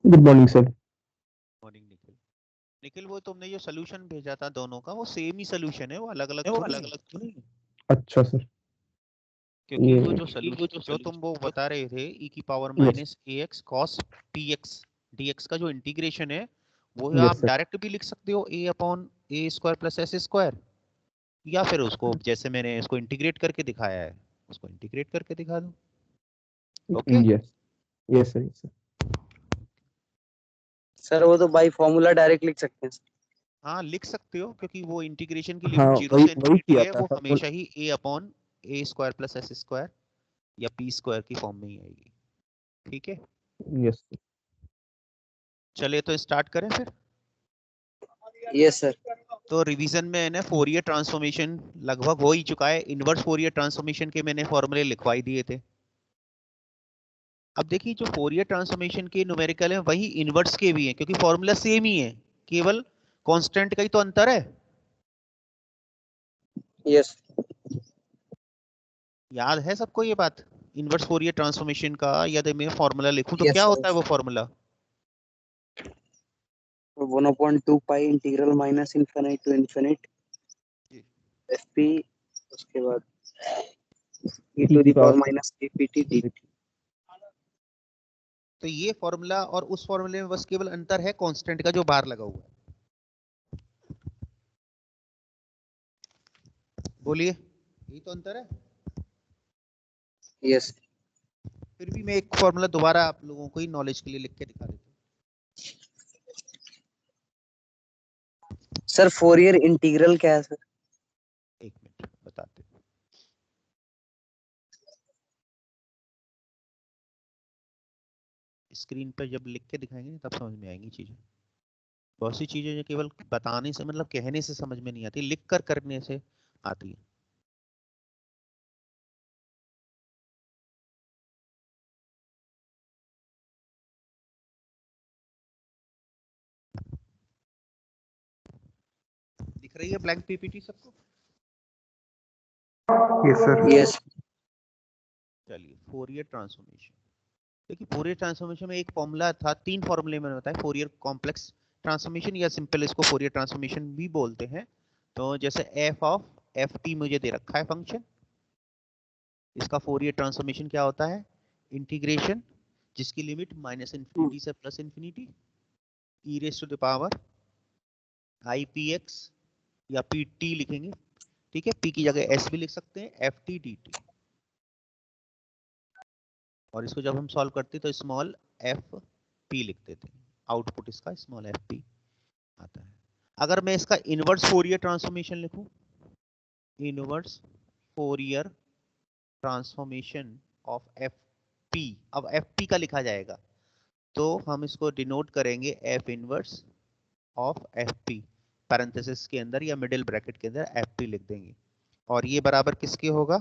Good morning sir. Morning Nikhil. Nikhil वो तुमने जो सोल्यूशन भेजा था दोनों का वो सेम ही सोल्यूशन है, वो अलग अलग थोड़ी है। अच्छा सर। क्योंकि ये वो जो सोल्यूशन जो तुम वो बता रहे थे e की power yes minus a x cos t x dx का जो इंटीग्रेशन है वो यस आप सर। डायरेक्ट भी लिख सकते हो a upon A square plus S square, या फिर उसको जैसे मैंने इसको इंटीग्रेट करके दिखाया है उसको इंटीग्रेट करके दिखा दो। Okay yes yes sir yes sir. Sir वो तो बाई फॉर्मूला डायरेक्ट लिख सकते हैं। हाँ लिख सकते हो, क्योंकि वो इंटीग्रेशन की हाँ लिमिट जीरो वही से वही इन्फिनिटी किया है, था वो सर। हमेशा ही a upon A square plus S square या पी स्क्वायर की फॉर्म में ही आएगी। ठीक है, यस चलिए तो स्टार्ट करें फिर। Yes sir. तो रिवीजन में है ना फोरियर ट्रांसफॉर्मेशन लगभग हो ही चुका है। इनवर्स फोरियर ट्रांसफॉर्मेशन के मैंने फॉर्मूले लिखवाई दिए थे। अब देखिए जो फोरियर ट्रांसफॉर्मेशन के न्यूमेरिकल है वही इनवर्स के भी हैं, क्योंकि फॉर्मूला सेम ही है, केवल कांस्टेंट का ही तो अंतर है। यस याद है सबको ये बात? इनवर्स फोरियर ट्रांसफॉर्मेशन का यदि मैं फॉर्मूला लिखूं तो यस क्या होता है सर। वो formula? 1/2 pi integral minus infinite to infinite F P, उसके बाद e ई टू की the power power minus dt dt। तो ये फॉर्मूला और उस फॉर्मूले में बस केवल अंतर है कांस्टेंट का जो बाहर लगा हुआ है। बोलिए, यही तो अंतर है। यस फिर भी मैं एक फॉर्मूला दोबारा आप लोगों को ही नॉलेज के लिए लिख के दिखा देता हूँ। सर फोरियर इंटीग्रल क्या है सर? एक मिनट बताते हैं। स्क्रीन पर जब लिख के दिखाएंगे तब समझ में आएंगी चीजें। बहुत सी चीजें जो केवल बताने से मतलब कहने से समझ में नहीं आती, लिख कर करने से आती है। दिख रही है ब्लैंक पीपीटी सबको? Yes sir. यस चलिए फोरियर ट्रांसफॉर्मेशन। देखिए फोरियर ट्रांसफॉर्मेशन में एक फॉर्मूला था, तीन फॉर्मूले मैंने बताया, फोरियर कॉम्प्लेक्स ट्रांसफॉर्मेशन या सिंपल इसको फोरियर ट्रांसफॉर्मेशन भी बोलते हैं। तो जैसे एफ ऑफ एफ टी मुझे दे रखा है फंक्शन, इसका फोरियर ट्रांसफॉर्मेशन क्या होता है? इंटीग्रेशन जिसकी लिमिट माइनस इन्फिनिटी से plus infinity E raise to the power I P X या पी टी लिखेंगे। ठीक है, पी की जगह एस भी लिख सकते हैं, एफ टी डी टी। और इसको जब हम सॉल्व करते तो स्मॉल एफ पी लिख देते हैं, आउटपुट इसका स्मॉल एफ पी आता है। अगर मैं इसका इनवर्स फोरियर ट्रांसफॉर्मेशन लिखूं, inverse Fourier transformation of F P, अब एफ पी का लिखा जाएगा तो हम इसको डिनोट करेंगे F inverse of F P, parenthesis के अंदर या मिडिल ब्रैकेट के अंदर एफ पी लिख देंगे। और ये बराबर किसके होगा?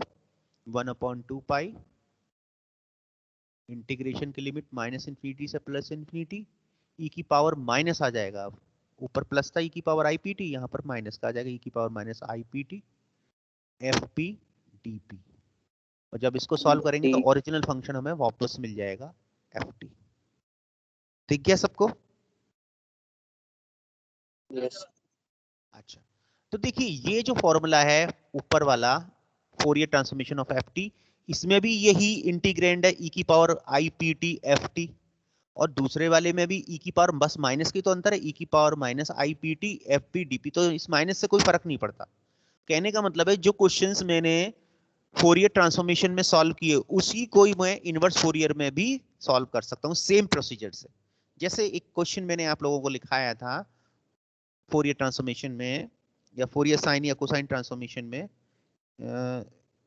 1/2 पाई इंटीग्रेशन की लिमिट माइनस इन्फिनिटी से प्लस इन्फिनिटी, ई की पावर माइनस आ जाएगा। अब ऊपर प्लस था ई की पावर आई पी टी, यहाँ पर माइनस का आ जाएगा ई की power minus I P T F P D P. और जब इसको सॉल्व करेंगे तो ओरिजिनल फंक्शन हमें वापस मिल जाएगा एफ टी। ठीक गया सबको? यस अच्छा, तो देखिए ये जो फॉर्मूला है ऊपर वाला Fourier transformation of F T, इसमें भी यही इंटीग्रेंड है ई की power I P T F T, और दूसरे वाले में भी ई की पावर बस माइनस की तो अंतर है, ई की power minus I P T F P D P, तो इस माइनस से कोई फर्क नहीं पड़ता। कहने का मतलब है जो क्वेश्चंस मैंने फोरियर ट्रांसफॉर्मेशन में सॉल्व किए उसी को ही मैं इनवर्स फोरियर में भी सॉल्व कर सकता हूँ सेम प्रोसीजर से। जैसे एक क्वेश्चन मैंने आप लोगों को लिखाया था फोरियर ट्रांसफॉर्मेशन में या फोरियर साइन या कोसाइन ट्रांसफॉर्मेशन में,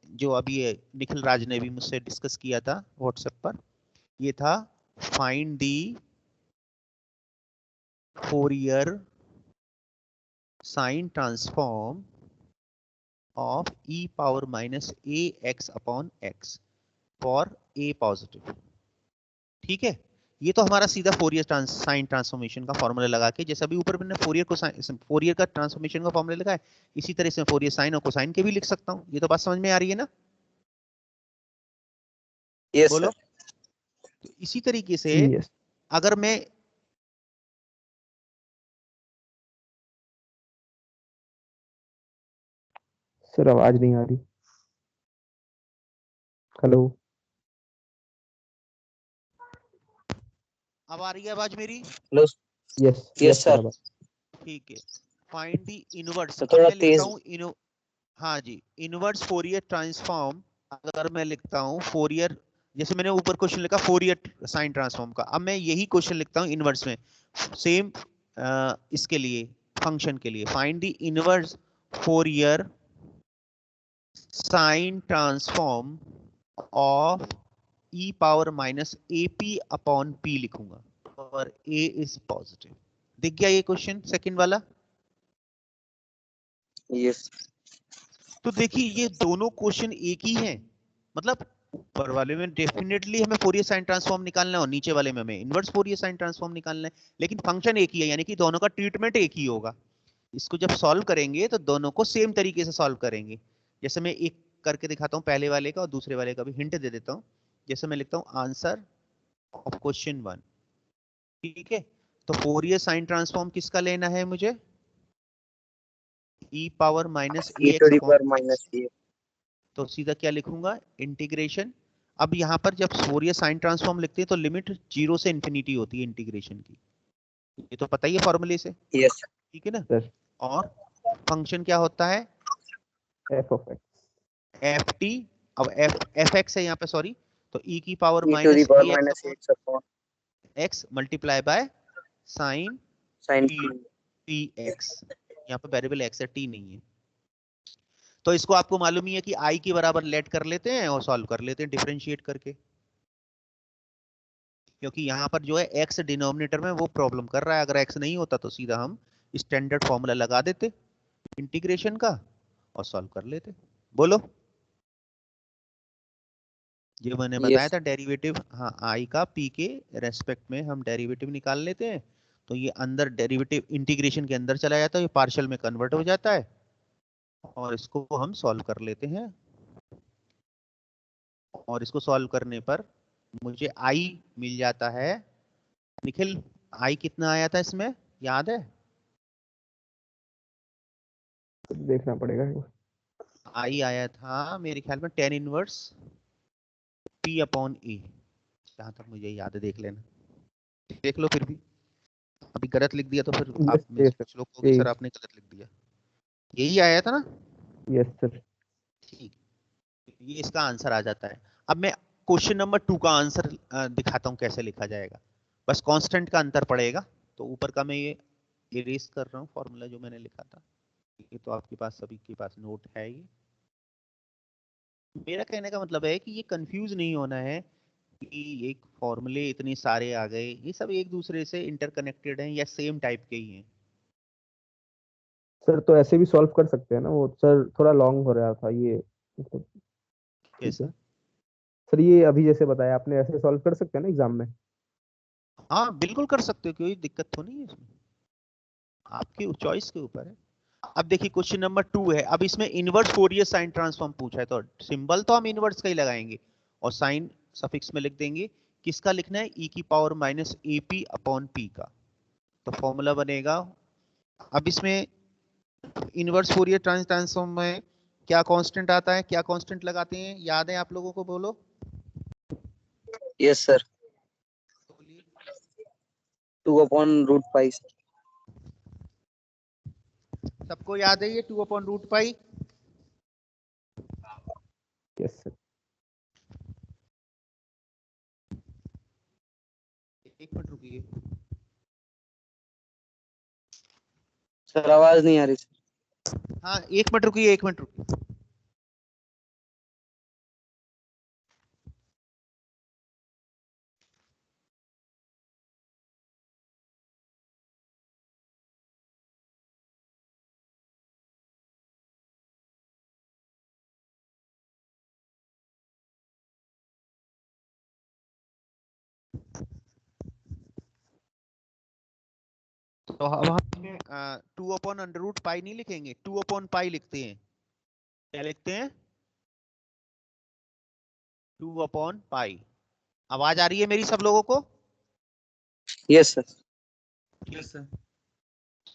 जो अभी निखिल राज ने भी मुझसे डिस्कस किया था व्हाट्सएप पर, ये था find the Fourier sine transform of e power minus a x upon x for a positive. ठीक है, ये तो हमारा सीधा फोरियर साइन ट्रांसफॉर्मेशन का फॉर्मूला लगा के, जैसे अभी ऊपर मैंने फोरियर का ट्रांसफॉर्मेशन का फॉर्मूला लगा है, इसी तरह से फोरियर साइन और कोसाइन के भी लिख सकता हूं। ये तो बात समझ में आ रही है ना? यस बोलो। सर। तो इसी तरीके से यस अगर मैं सर आवाज नहीं आ रही। हेलो। अब आ रही है आवाज मेरी? Hello. Yes yes sir sir. ठीक है। Find the inverse. तो अब थोड़ा मैं लिखता तेज। हूँ हाँ जी, इनवर्स फोरियर ट्रांसफॉर्म। अगर मैं लिखता हूँ फोरियर, जैसे मैंने ऊपर क्वेश्चन लिखा फोरियर साइन ट्रांसफॉर्म का, अब मैं यही क्वेश्चन लिखता हूँ इनवर्स में। सेम इसके लिए, फंक्शन के लिए, find the inverse Fourier sine transform of e power minus AP upon P लिखूंगा और A इज पॉजिटिव। दिख गया ये क्वेश्चन सेकंड वाला? यस। तो देखिए ये दोनों क्वेश्चन एक ही हैं, मतलब ऊपर वाले में डेफिनेटली हमें फोरियर साइन ट्रांसफॉर्म निकालना है और नीचे वाले में हमें इनवर्स फोरियर साइन ट्रांसफॉर्म निकालना है, लेकिन फंक्शन एक ही है, यानी कि दोनों का ट्रीटमेंट एक ही होगा। इसको जब सॉल्व करेंगे तो दोनों को सेम तरीके से सॉल्व करेंगे। जैसे मैं एक करके दिखाता हूं, पहले वाले का और दूसरे वाले का भी हिंट दे देता हूं। जैसे मैं लिखता हूं आंसर ऑफ क्वेश्चन 1, ठीक है? तो फोरियर साइन ट्रांसफॉर्म किसका लेना है मुझे? e power minus e to ax the upon, power minus a. तो सीधा क्या लिखूंगा, इंटीग्रेशन। अब यहाँ पर जब फोरियर साइन ट्रांसफॉर्म लिखते हैं तो लिमिट 0 से इंफिनिटी होती है इंटीग्रेशन की, ये तो पता ही है फॉर्मूले से, यस। ठीक है ना? सर। और फंक्शन क्या होता है? F of X. F T. अब एफ एक्स है यहाँ पे, सॉरी, तो e की power E to the minus power A X minus upon X upon X multiply by sine sine T T X. यहाँ पे वेरिएबल एक्स है, T नहीं है। तो इसको आपको मालूम ही है कि आई के बराबर लेट कर लेते हैं और सॉल्व कर लेते हैं डिफरेंशिएट करके, क्योंकि यहाँ पर जो है एक्स डिनोमिनेटर में वो प्रॉब्लम कर रहा है। अगर एक्स नहीं होता तो सीधा हम स्टैंडर्ड फॉर्मूला लगा देते इंटीग्रेशन का और सॉल्व कर लेते। बोलो, जो मैंने बताया यस। था डेरिवेटिव, हाँ, आई का पी के रेस्पेक्ट में हम डेरिवेटिव निकाल लेते हैं, तो ये अंदर डेरिवेटिव इंटीग्रेशन के अंदर चला जाता है, ये पार्शियल में कन्वर्ट हो जाता है और इसको हम सॉल्व कर लेते हैं। और इसको सॉल्व करने पर मुझे आई मिल जाता है। निखिल, आई कितना आया था इसमें, याद है? देखना पड़ेगा। आई आया था मेरे ख्याल में 10 इनवर्स P अपॉन E, जहां तक मुझे याद है, देख लेना, देख लो। फिर भी अभी गलत लिख दिया तो फिर यस आप में से सर। कुछ लोग कहोगे सर आपने गलत लिख दिया। यही आया था ना? Yes sir. ठीक, ये इसका आंसर आ जाता है। अब मैं क्वेश्चन नंबर 2 का आंसर दिखाता हूँ कैसे लिखा जाएगा। बस कांस्टेंट का अंतर पड़ेगा, तो ऊपर का मैं ये इरेज कर रहा हूँ फॉर्मूला जो मैंने लिखा था। ये तो आपके पास सभी के पास नोट है ये। मेरा कहने का मतलब है कि ये कंफ्यूज नहीं होना है कि एक फॉर्मूले इतने सारे आ गए, ये सब एक दूसरे से इंटरकनेक्टेड हैं या सेम टाइप के ही हैं। सर तो ऐसे भी सॉल्व कर सकते हैं ना, वो सर थोड़ा लॉन्ग हो रहा था ये, मतलब ठीक है। कैसा? सर ये अभी जैसे बताया आपने, ऐसे सॉल्व कर सकते हैं ना एग्जाम में? हाँ बिल्कुल कर सकते हो, कोई दिक्कत तो नहीं है इसमें, आपकी चॉइस के ऊपर है। अब देखिए क्वेश्चन नंबर 2 है, अब इसमें इनवर्स फोरियर साइन ट्रांसफॉर्म पूछा है, तो सिंबल तो हम इनवर्स का ही लगाएंगे और साइन सफिक्स में लिख देंगे। किसका लिखना है? e की power minus AP upon P का। तो फॉर्मूला बनेगा, अब इसमें इनवर्स फोरियर ट्रांसफॉर्म में क्या कांस्टेंट आता है, क्या कांस्टेंट लगाते हैं, याद है आप लोगों को? बोलो। Yes sir. 2 upon root pi. सबको याद है ये 2 upon root pi? Yes sir. एक मिनट रुकिए। सर आवाज नहीं आ रही सर। हाँ एक मिनट रुकिए, एक मिनट रुकिए। तो अब हम 2 अपॉन अंडर रूट पाई नहीं लिखेंगे, 2 अपॉन पाई लिखते हैं। क्या लिखते हैं? 2 अपॉन पाई। आवाज आ रही है मेरी सब लोगों को? Yes sir. ठीक है।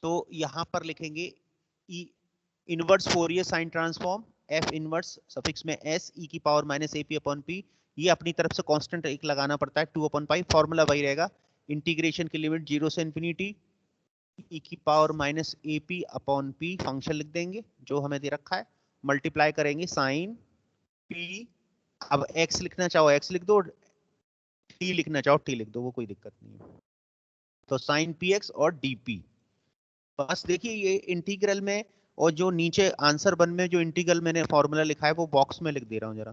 तो यहां पर लिखेंगे e, inverse Fourier sine transform F inverse suffix में एस ई की power minus A P upon p, ये अपनी तरफ से कांस्टेंट एक लगाना पड़ता है 2/पाई, फॉर्मूला वही रहेगा, इंटीग्रेशन की लिमिट 0 से इंफिनिटी ई की power minus A P upon P, function लिख देंगे जो हमें दे रखा है, मल्टीप्लाई करेंगे साइन पी, अब एक्स लिखना चाहो एक्स लिख दो, टी लिखना चाहो टी लिख दो, वो कोई दिक्कत नहीं है। तो साइन पी एक्स और डी पी, बस देखिए ये इंटीग्रल में, और जो नीचे आंसर वन में जो इंटीग्रल मैंने फॉर्मूला लिखा है वो बॉक्स में लिख दे रहा हूं जरा,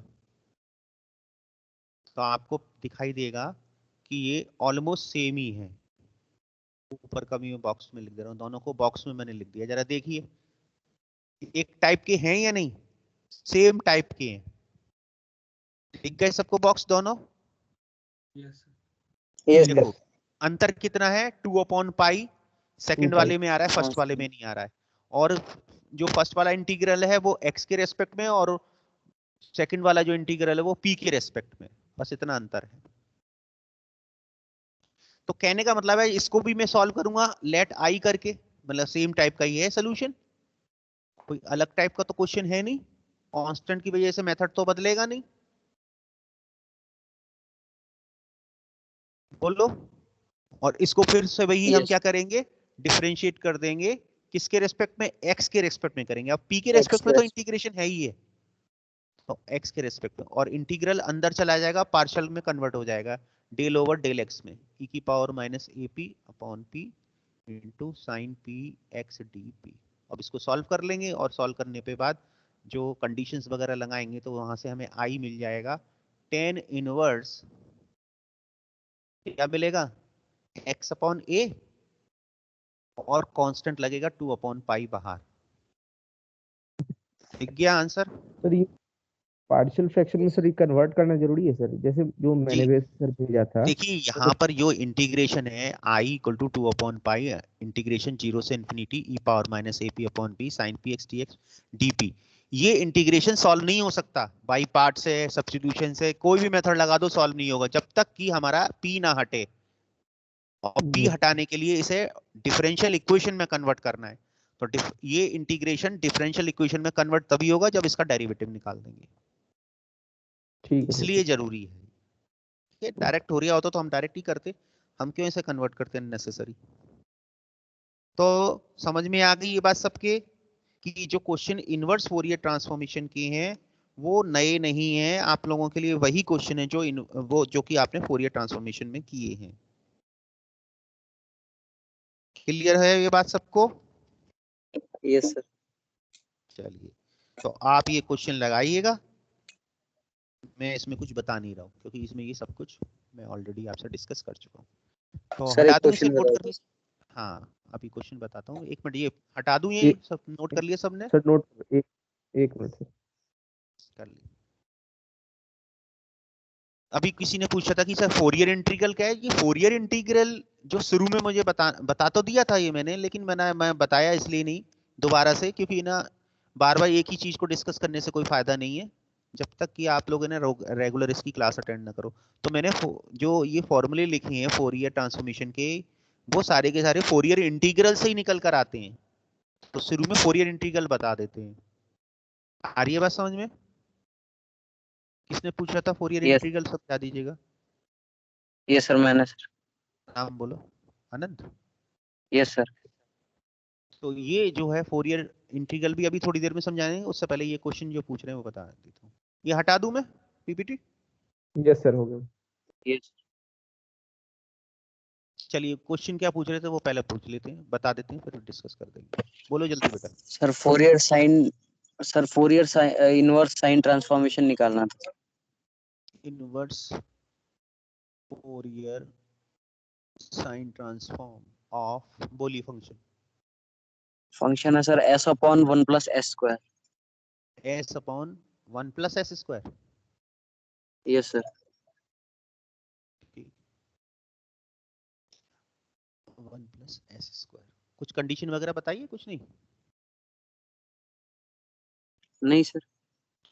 तो आपको दिखाई देगा कि ये ऑलमोस्ट सेम ही है, ऊपर का भी मैं बॉक्स में लिख दे रहा हूँ, दोनों को बॉक्स में मैंने लिख दिया, जरा देखिए एक टाइप के हैं या नहीं, सेम टाइप के हैं, दिख गए सबको बॉक्स दोनों? यस देखो अंतर कितना है 2/पाई, सेकंड 2 वाले में आ रहा है, फर्स्ट वाले में नहीं आ रहा है, और जो फर्स्ट वाला इंटीग्रल है वो x के रेस्पेक्ट में, और सेकंड वाला जो इंटीग्रल है वो p के रेस्पेक्ट में, बस इतना अंतर है। तो कहने का मतलब है इसको भी मैं सॉल्व करूंगा लेट आई करके, मतलब सेम टाइप का ही है सोल्यूशन, कोई अलग टाइप का तो क्वेश्चन है नहीं, कांस्टेंट की वजह से मेथड तो बदलेगा नहीं, बोलो। और इसको फिर से वही हम क्या करेंगे, डिफरेंशिएट कर देंगे, किसके रेस्पेक्ट में, x के रेस्पेक्ट में करेंगे, अब p के रेस्पेक्ट में तो इंटीग्रेशन है ही है, तो x के रेस्पेक्ट में, और इंटीग्रल अंदर चला जाएगा, पार्शियल में कन्वर्ट हो जाएगा, डेल ओवर डेल x में, e की power minus A P upon P into sine P X D P. अब इसको सॉल्व कर लेंगे, और सॉल्व करने पे बाद जो कंडीशंस वगैरह लगाएंगे तो वहां से हमें i मिल जाएगा, tan इनवर्स क्या मिलेगा, x अपॉन a, और कांस्टेंट लगेगा 2/पाई बाहर, दिख गया आंसर? सर ये पार्शियल फ्रैक्शन में सर ये कन्वर्ट करना जरूरी है सर, जैसे जो मैंने भी सर भेजा था। देखिए यहाँ पर जो इंटीग्रेशन है i इक्वल टू 2/पाई इंटीग्रेशन 0 से infinity E power minus A P upon P sine P X D X D P, ये इंटीग्रेशन सॉल्व नहीं हो सकता बाई पार्ट से, सब्स्टिट्यूशन से, कोई भी मेथड लगा दो सॉल्व नहीं होगा जब तक कि हमारा p ना हटे, और p हटाने के लिए इसे डिफरेंशियल इक्वेशन में कन्वर्ट करना है, तो ये इंटीग्रेशन डिफरेंशियल इक्वेशन में कन्वर्ट तभी होगा जब इसका डेरिवेटिव निकाल देंगे, ठीक है इसलिए जरूरी है। ये डायरेक्ट हो रहा होता तो हम डायरेक्ट ही करते, हम क्यों इसे कन्वर्ट करते हैं नेसेसरी। तो समझ में आ गई ये बात सबके कि जो क्वेश्चन इनवर्स फोरियर ट्रांसफॉर्मेशन के हैं वो नए नहीं हैं, आप लोगों के लिए वही क्वेश्चन है वो जो कि आपने फोरियर ट्रांसफॉर्मेशन में किए हैं। क्लियर है ये बात सबको? Yes sir. चलिए तो आप ये क्वेश्चन लगाइएगा, मैं इसमें कुछ बता नहीं रहा हूँ क्योंकि इसमें ये सब कुछ मैं ऑलरेडी आपसे डिस्कस कर चुका हूँ, तो सर हटा एक दूं इसे, क्वेश्चन नोट बता कर दो। लीजिए। हाँ अभी क्वेश्चन बताता हूँ, एक मिनट, ये हटा दूं, ये सब नोट कर लिया सबने? सर नोट एक मिनट सर। कर लिया। अभी किसी ने पूछा था कि सर फोरियर इंटीग्रल क्या है, ये फोरियर इंटीग्रल जो शुरू में मुझे बता तो दिया था ये मैंने, लेकिन मैं बताया इसलिए नहीं दोबारा से, क्योंकि ना बार बार एक ही चीज को डिस्कस करने से कोई फायदा नहीं है जब तक कि आप लोगों ने रेगुलर इसकी क्लास अटेंड ना करो। तो मैंने जो ये फॉर्मूले लिखे हैं फोरियर ट्रांसफॉर्मेशन के, वो सारे के सारे फोरियर इंटीग्रल से ही निकल कर आते हैं, तो शुरू में फोरियर इंटीग्रल बता देते हैं। आ रही है बात समझ में? किसने पूछा था फोरियर इंटीग्रल, सब बता दीजिएगा। यस सर मैंने सर। नाम बोलो। आनंद? Yes sir. तो ये जो है फोरियर इंटीग्रल भी अभी थोड़ी देर में समझाएंगे, उससे पहले ये क्वेश्चन जो पूछ रहे हैं वो बता देता हूँ। ये हटा दूं मैं पीपीटी? यस सर हो गया। यस। चलिए क्वेश्चन क्या पूछ रहे थे वो पहले पूछ लेते हैं, बता देते हैं, फिर डिस्कस कर देंगे। बोलो जल्दी बेटा। Sir Fourier inverse sine transformation निकालना था। Inverse Fourier sine transform of, बोलिए फंक्शन। फंक्शन है sir s upon 1 plus s square. s upon 1 plus S square. Yes sir. 1 plus S square, कुछ कंडीशन वगैरह बताइए? कुछ नहीं? नहीं सर।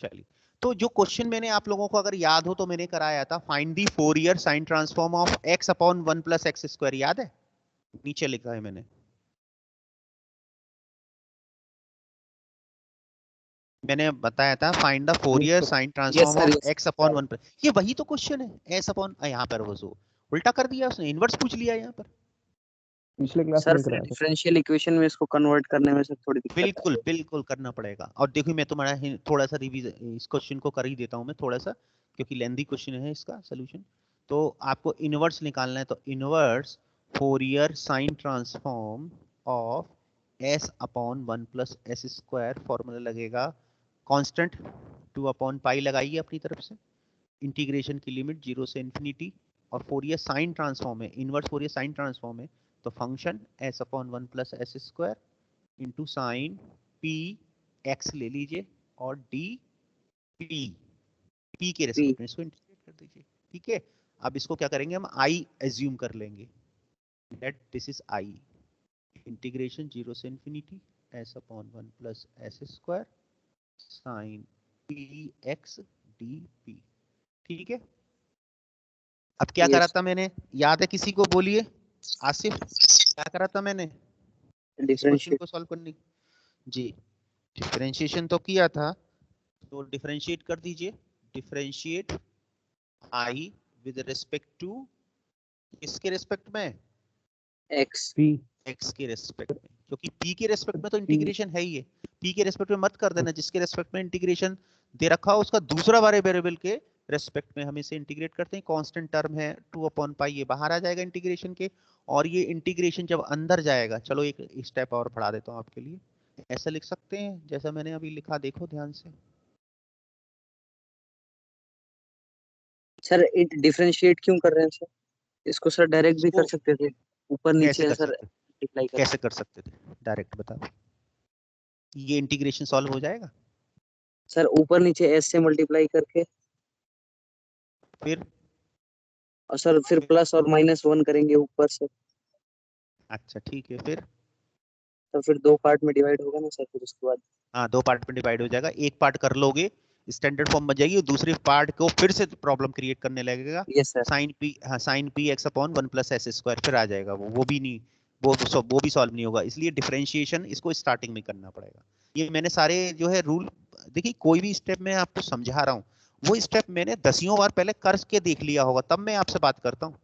चलिए, तो जो क्वेश्चन मैंने आप लोगों को अगर याद हो तो मैंने कराया था, find the Fourier sine transform of x upon 1 plus x square, याद है? नीचे लिखा है मैंने। मैंने बताया था find the Fourier sine yes transform sir, of yes x upon one, ये वही तो क्वेश्चन है, एस अपॉन, यहाँ पर वो उल्टा कर दिया उसने, इनवर्स पूछ लिया यहाँ पर। पिछले क्लास सर। में फिर कराया था। डिफरेंशियल इक्वेशन में इसको कन्वर्ट करने में सर थोड़ी दिक्कत आ बिल्कुल रही है। बिल्कुल करना पड़ेगा। और देखिए मैं तुम्हारा थोड़ा सा रिवीजन इस क्वेश्चन को कर ही देता हूँ मैं थोड़ा सा, क्योंकि लेंदी क्वेश्चन है इसका सोल्यूशन। तो आपको इनवर्स निकालना है, तो inverse Fourier sine transform of S upon one plus S square, formula लगेगा कांस्टेंट 2/पाई लगाइए अपनी तरफ से, इंटीग्रेशन की लिमिट 0 से इंफिनिटी, और फोरियर साइन ट्रांसफॉर्म है, इनवर्स फोरियर साइन ट्रांसफॉर्म है, तो function S upon one plus S square into sine P x ले लीजिए और डी पी, पी के पी। रेस्पेक्ट में इसको इंटीग्रेट कर दीजिए। ठीक है, अब इसको क्या करेंगे हम, आई एज्यूम कर लेंगे, let this is I, integration 0 से infinity S upon one plus S square sine P X D P. ठीक है, अब क्या करा यस। था मैंने, याद है किसी को, बोलिए आसिफ, क्या करा था मैंने इस क्वेश्चन डिफरेंशियल। को सॉल्व करने, जी डिफरेंशिएशन तो किया था, तो डिफरेंशिएट कर दीजिए, differentiate I with respect to, किसके रिस्पेक्ट में, एक्स। पी एक्स के रेस्पेक्ट में, क्योंकि पी के रेस्पेक्ट में तो पी इंटीग्रेशन है ही है, पी के रेस्पेक्ट में मत कर देना, जिसके रेस्पेक्ट में इंटीग्रेशन दे रखा हो उसका दूसरा वाले वेरिएबल के रेस्पेक्ट में हम इसे इंटीग्रेट करते हैं, कांस्टेंट टर्म है 2/पाई, ये बाहर आ जाएगा इंटीग्रेशन के, और ये इंटीग्रेशन जब अंदर जाएगा, चलो एक स्टेप और बढ़ा देता हूँ आपके लिए, ऐसा लिख सकते हैं जैसा मैंने अभी लिखा, देखो ध्यान से, सर डिफरेंशिएट क्यों कर रहे हैं सर? इसको सर डायरेक्ट भी कर इसको सकते थे, ऊपर कैसे नीचे कर सर सकते, मल्टीप्लाई कैसे करके। कर सकते थे डायरेक्ट बताओ, ये इंटीग्रेशन सॉल्व हो जाएगा, सर ऊपर नीचे एस से मल्टीप्लाई करके, फिर, और सर फिर प्लस और माइनस वन करेंगे ऊपर से, अच्छा ठीक है, फिर तो फिर दो पार्ट में डिवाइड होगा ना सर, फिर उसके बाद। हाँ दो पार्ट में डिवाइड हो जाएगा, एक पार्ट कर लोगे स्टैंडर्ड फॉर्म बन जाएगी, दूसरे पार्ट को फिर से प्रॉब्लम क्रिएट करने लगेगा, यस सर। साइन पी, हाँ sine P X upon one plus S square फिर आ जाएगा, वो भी नहीं, वो भी सॉल्व नहीं होगा, इसलिए डिफरेंशिएशन इसको स्टार्टिंग में करना पड़ेगा। ये मैंने सारे जो है रूल, देखिए कोई भी स्टेप मैं आपको समझा रहा हूँ, वो स्टेप मैंने दसियों बार पहले करके देख लिया होगा, तब मैं आपसे बात करता हूँ।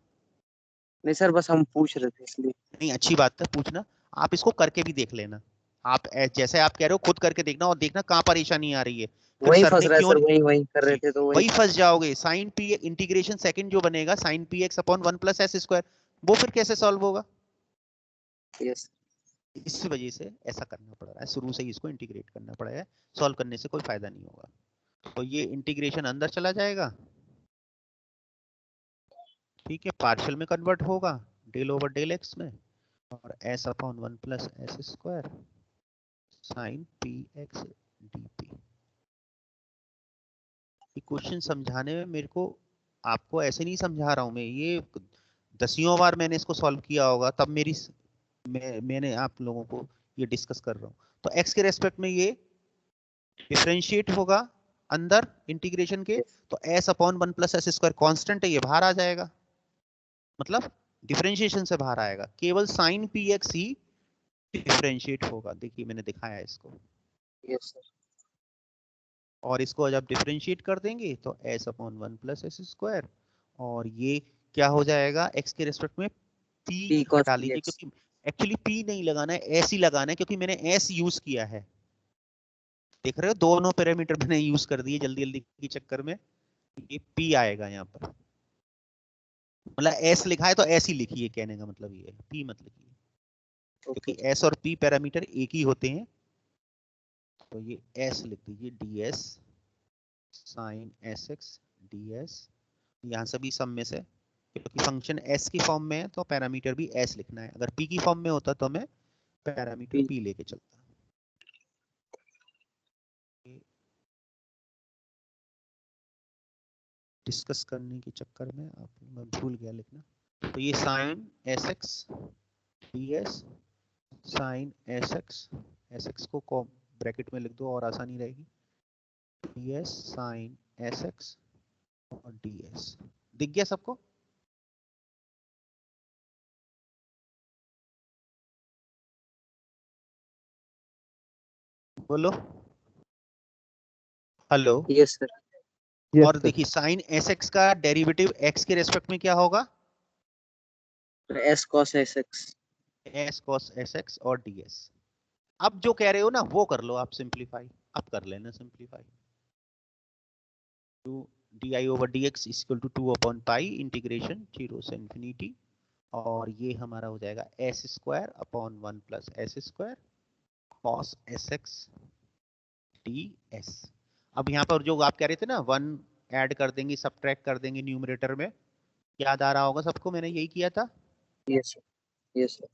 नहीं सर, बस हम पूछ रहे थे इसलिए। नहीं अच्छी बात है पूछना, आप इसको करके भी देख लेना, आप जैसे आप कह रहे हो खुद करके देखना और देखना कहाँ परेशानी आ रही है, फिर वही सर फंस ने रहा है क्यों, सर, वही वही कर रहे जी थे तो वही। वही फंस जाओगे, साइन पी इंटीग्रेशन सेकंड जो बनेगा sine P X upon one plus S square, वो फिर कैसे सॉल्व होगा, यस। इस वजह से ऐसा करना पड़ रहा है, शुरू से ही इसको इंटीग्रेट करना पड़ेगा, सॉल्व करने से कोई फायदा नहीं होगा, तो ये इंटीग्रेशन अंदर चला जाएगा, ठीक है, पार्शियल में कन्वर्ट होगा डेल ओवर डेल एक्स में, और S upon one plus S square sine P X D P. Question समझाने में मेरे को, आपको ऐसे नहीं समझा रहा हूं मैं, ये दसियों बार मैंने इसको सॉल्व किया होगा, तब मैंने आप लोगों को ये डिस्कस कर रहा हूँ, तो एक्स के रेस्पेक्ट में ये डिफरेंशिएट होगा अंदर इंटीग्रेशन के, यस। तो S upon one plus S square constant है, ये बाहर आ जाएगा, मतलब डिफरेंशिएशन से बाहर आएगा, केवल साइन पी एक्स ही डिफरेंशिएट होगा, देखिए मैंने दिखाया इसको, यस सर। और इसको जब डिफरेंशिएट कर देंगे तो S upon one plus S square, और ये क्या हो जाएगा, एक्स के रेस्पेक्ट में p पी कॉस हटा पी लीजिए, एक्स। क्योंकि एक्चुअली p नहीं लगाना है, s ही लगाना है, क्योंकि मैंने s यूज किया है, देख रहे हो दोनों पैरामीटर मैंने यूज कर दिए जल्दी जल्दी के चक्कर में, ये p आएगा यहाँ पर, मतलब s लिखा है तो s ही लिखिए, कहने का मतलब ये है, p मत लिखिए, ओके। क्योंकि s और p पैरामीटर एक ही होते हैं, तो ये s लिख दीजिए, ds sine S x D S, यहाँ सभी सम में से, क्योंकि फंक्शन s की फॉर्म में है तो पैरामीटर भी s लिखना है, अगर p की फॉर्म में होता तो मैं पैरामीटर पी। p लेके चलता। डिस्कस करने के चक्कर में आप, मैं भूल गया लिखना, तो ये sine S x D S, sine S X को ब्रैकेट में लिख दो और आसानी रहेगी, D S sine S X और डी एस, दिख गया सबको, बोलो। हेलो। Yes sir. यस और सर। देखिए साइन एस एक्स का डेरिवेटिव एक्स के रेस्पेक्ट में क्या होगा? S cos S X. S cos S X और डी एस। अब जो कह रहे हो ना वो कर लो आप सिंप्लीफाई। अब कर लेना simplify. To d I over d x equal to 2/पाई इंटीग्रेशन 0 से इंफिनिटी, और ये हमारा हो जाएगा s square upon 1 plus S square cos S x D S. अब यहाँ पर जो आप कह रहे थे ना 1 ऐड कर देंगे, सबट्रैक्ट कर देंगे न्यूमरेटर में, याद आ रहा होगा सबको, मैंने यही किया था। Yes sir. Yes sir.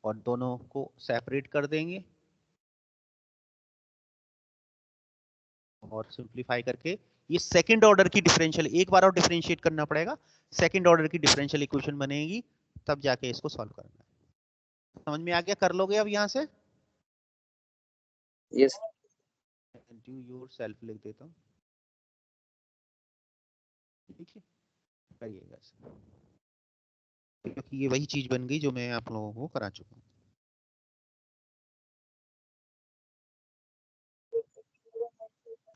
और दोनों को सेपरेट कर देंगे और सिंप्लीफाई करके ये सेकंड ऑर्डर की डिफरेंशियल, एक बार और डिफरेंशिएट करना पड़ेगा, सेकंड ऑर्डर की डिफरेंशियल इक्वेशन बनेगी, तब जाके इसको सॉल्व करना है। समझ में आ गया? कर लोगे अब यहां से? यस। डू योर सेल्फ लिख देता हूँ, ठीक है, करिएगा इसे। क्योंकि ये वही चीज बन गई जो मैं आप लोगों को करा चुका हूँ।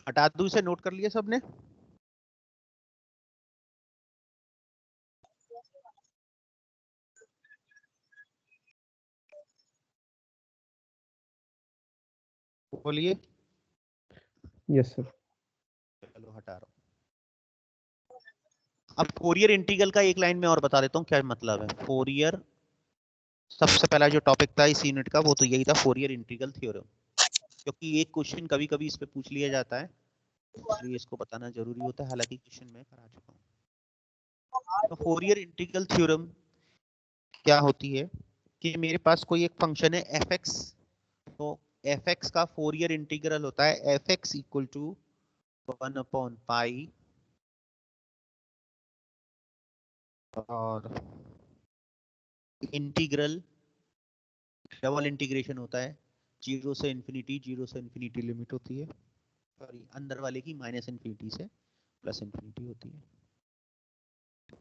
हटा दूं इसे? नोट कर लिया सबने? बोलिए। Yes sir. चलो हटा रहा हूँ। अब फोरियर इंटीग्रल का एक लाइन में और बता देता हूँ क्या मतलब है। फोरियर, सबसे पहला जो टॉपिक था इस यूनिट का वो तो यही था, फोरियर इंटीग्रल थ्योरम। क्योंकि एक क्वेश्चन कभी कभी इस पे पूछ लिया जाता है, इसलिए इसको बताना जरूरी होता है, हालांकि क्वेश्चन मैं करा चुका हूँ। तो फोरियर इंटीग्रल थ्योरम क्या होती है कि मेरे पास कोई एक फंक्शन है एफ एक्स, तो एफ एक्स का फोरियर इंटीग्रल होता है एफ एक्स इक्वल टू 1/पाई और इंटीग्रल, डबल इंटीग्रेशन होता है 0 से इन्फिनिटी, 0 से इन्फिनिटी लिमिट होती है, सॉरी अंदर वाले की माइनस इन्फिनिटी से प्लस इन्फिनिटी होती है,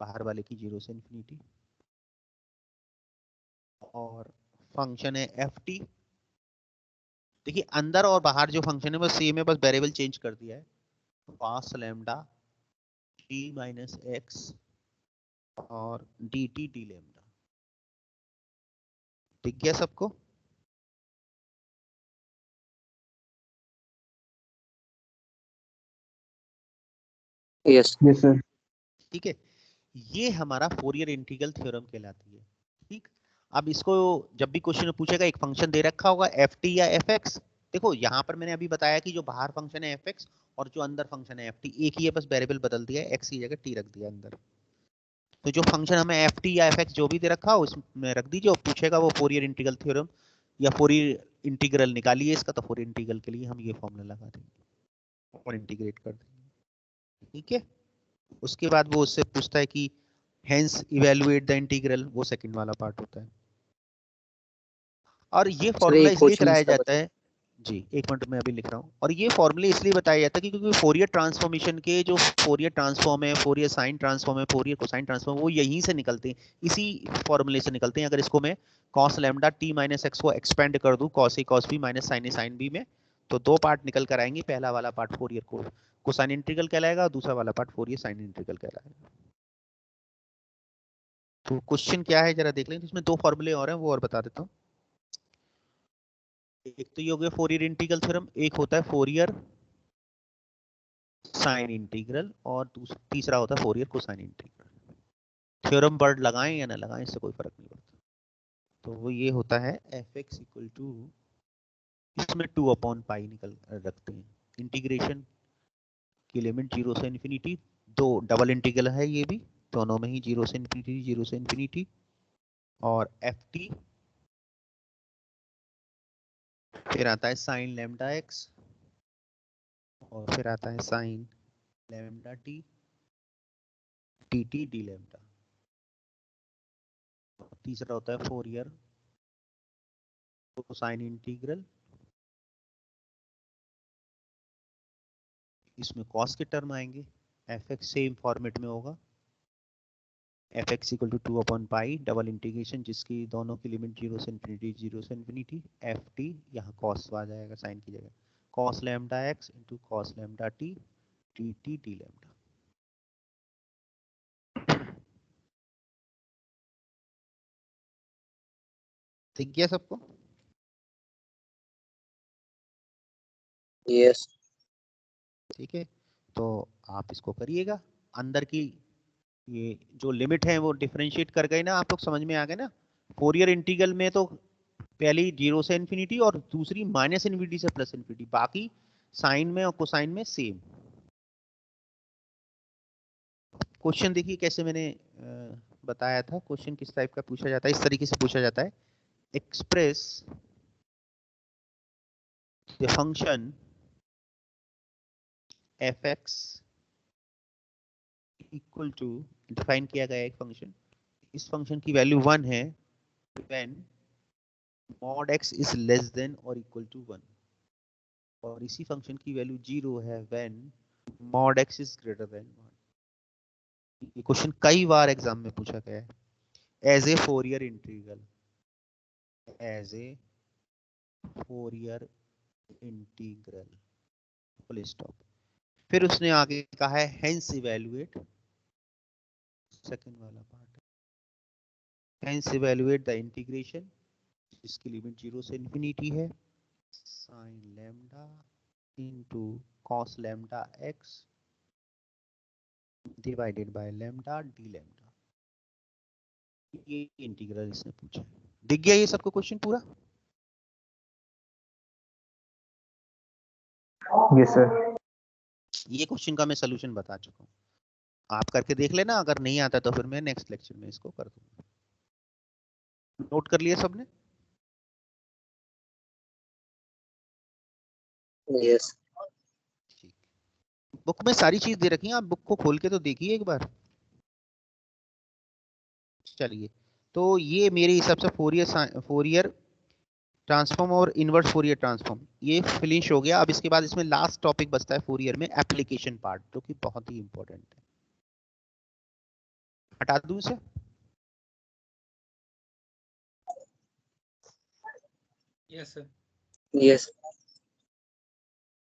बाहर वाले की 0 से इन्फिनिटी। और फंक्शन है एफ टी। देखिए अंदर और बाहर जो फंक्शन है वो सेम है, बस वेरिएबल चेंज कर दिया है। cos lambda T minus x और डी टी डी लैम्डा। ठीक गया सबको? यस। Yes sir. ठीक है, ये हमारा फोरियर इंटीग्रल थ्योरम कहलाती है। ठीक, अब इसको जब भी क्वेश्चन में पूछेगा, एक फंक्शन दे रखा होगा एफ टी या एफ एक्स। देखो यहाँ पर मैंने अभी बताया कि जो बाहर फंक्शन है एफ एक्स और जो अंदर फंक्शन है एफ टी एक ही है, बस वेरिएबल बदल दिया है, एक्स की जगह टी रख दिया अंदर। तो जो फंक्शन हमें एफ टी या एफ एक्स जो भी दे रखा हो उसमें रख दीजिए, और पूछेगा वो फोरियर इंटीग्रल थ्योरम या फोरियर इंटीग्रल निकालिए इसका, तो फोरियर इंटीग्रल के लिए हम ये फॉर्मूला लगा देंगे और इंटीग्रेट कर देंगे। ठीक है, उसके बाद वो उससे पूछता है कि हेंस इवेलुएट द इंटीग्रल, वो सेकंड वाला पार्ट होता है। और ये सर फॉर्मूला एक इसलिए क्वेश्चन कराया इसका जाता है जी, एक मिनट में अभी लिख रहा हूँ। और ये फॉर्मूले इसलिए बताया जाता है क्योंकि फोरियर ट्रांसफॉर्मेशन के जो फोरियर ट्रांसफॉर्म है, फोरियर साइन ट्रांसफॉर्म है, फोरियर कोसाइन ट्रांसफॉर्म, वो यहीं से निकलते हैं, इसी फॉर्मूले से निकलते हैं। अगर इसको मैं cos lambda t minus x को एक्सपेंड कर दूं cos a cos b minus sin a sin b में, तो दो पार्ट निकल कर आएंगे। पहला वाला पार्ट फोरियर को कोसाइन इंटीग्रल कहलाएगा और दूसरा वाला पार्ट फोरियर साइन इंटीग्रल कहलाएगा। तो क्वेश्चन क्या है जरा देख लें। इसमें दो फॉर्मूले और हैं, वो और बता देता हूँ। एक तो ये हो गया फोरियर इंटीग्रल थ्योरम, एक होता है फोरियर साइन इंटीग्रल, और तीसरा होता है Fourier cosine integral. Theorem word लगाएं या ना लगाएं इससे कोई फर्क नहीं पड़ता। तो वो ये होता है एफ एक्स इक्वल टू, इसमें 2/पाई निकल रखते हैं, इंटीग्रेशन की लिमिट 0 से इन्फिनिटी, दो डबल इंटीग्रल है ये भी, दोनों में ही 0 से इन्फिनिटी 0 से इन्फिनिटी, और एफ टी, फिर आता है साइन लैम्डा एक्स, और फिर आता है sine lambda t t t d lambda. तीसरा होता है फोरियर कोसाइन इंटीग्रल, इसमें कॉस के टर्म आएंगे, एफ एक्स सेम फॉर्मेट में होगा, एफ एक्स इक्वल टू 2/पाई डबल इंटीग्रेशन जिसकी दोनों की लिमिट 0 से इन्फिनिटी 0 से इन्फिनिटी, एफ टी यहाँ कॉस आ जाएगा साइन की जगह, cos lambda x into cos lambda t dt d lambda। ठीक है सबको? यस। ठीक है, तो आप इसको करिएगा। अंदर की ये जो लिमिट है वो डिफरेंशिएट कर गए ना आप लोग, समझ में आ गए ना। फोरियर इंटीग्रल में तो पहली 0 से इन्फिनिटी और दूसरी माइनस इन्फिनिटी से प्लस इन्फिनिटी, बाकी साइन में और कोसाइन में सेम। क्वेश्चन देखिए कैसे मैंने बताया था, क्वेश्चन किस टाइप का पूछा जाता है, इस तरीके से पूछा जाता है। Express the function fx equal to, define किया गया एक फंक्शन, इस फंक्शन की वैल्यू 1 है when mod x is less than और इक्वल टू 1, और इसी फंक्शन की वैल्यू 0 है when mod x is greater than 1। ये क्वेश्चन कई बार एग्जाम में पूछा गया है as a Fourier integral, as a Fourier integral, full stop. फिर उसने आगे कहा है हेंस इवैल्यूएट, सेकंड वाला part, hence evaluate the integration, इसकी लिमिट 0 से इंफिनिटी है, sin lambda into cos lambda x divided by lambda D lambda. ये इंटीग्रल इसने पूछा। दिख गया ये सबको क्वेश्चन पूरा? Yes sir. ये क्वेश्चन का मैं सोल्यूशन बता चुका हूँ, आप करके देख लेना, अगर नहीं आता तो फिर मैं नेक्स्ट लेक्चर में इसको कर दूंगा। नोट कर लिया सबने? यस। ठीक, बुक में सारी चीज दे रखी है, आप बुक को खोल के तो देखिए एक बार। चलिए, तो ये मेरे हिसाब से फोरियर ट्रांसफॉर्म और इनवर्स फोरियर ट्रांसफॉर्म ये फिनिश हो गया। अब इसके बाद इसमें लास्ट टॉपिक बचता है फोरियर में एप्लीकेशन पार्ट, जो कि बहुत ही इंपॉर्टेंट है। हटा दूं इसे? Yes sir. Yes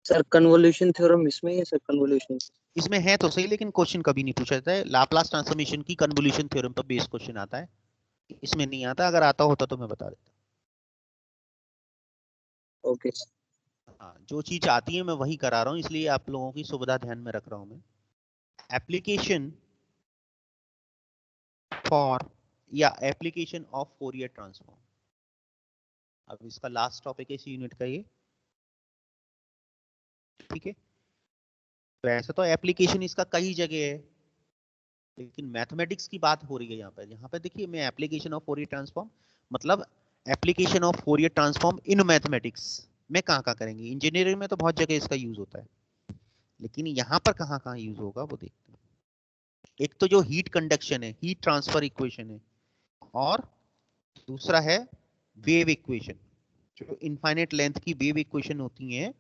sir, convolution theorem इसमें है सर, कन्वोल्यूशन इसमें है तो सही, लेकिन क्वेश्चन कभी नहीं पूछा जाता है। लाप्लास ट्रांसफॉर्मेशन की कन्वोल्यूशन थ्योरम पर बेस क्वेश्चन आता है, इसमें नहीं आता। अगर आता होता तो मैं बता देता। ओके। हाँ, जो चीज आती है मैं वही करा रहा हूँ, इसलिए आप लोगों की सुविधा ध्यान में रख रहा हूँ मैं। एप्लीकेशन फॉर या एप्लीकेशन ऑफ फोरियर ट्रांसफॉर्म, अब इसका लास्ट टॉपिक है इस यूनिट का ये। ठीक है, वैसे तो एप्लीकेशन इसका कई जगह है, लेकिन मैथमेटिक्स की बात हो रही है यहाँ पर। यहाँ पे देखिए, मैं एप्लीकेशन ऑफ फोरियर ट्रांसफॉर्म मतलब application of Fourier transform in mathematics में कहाँ कहाँ करेंगे। इंजीनियरिंग में तो बहुत जगह इसका यूज होता है, लेकिन यहाँ पर कहाँ कहाँ यूज होगा वो देखते हैं। एक तो जो हीट कंडक्शन है, हीट ट्रांसफर इक्वेशन है, और दूसरा है वेव इक्वेशन। जो इनफाइनाइट लेंथ की वेव इक्वेशन होती है,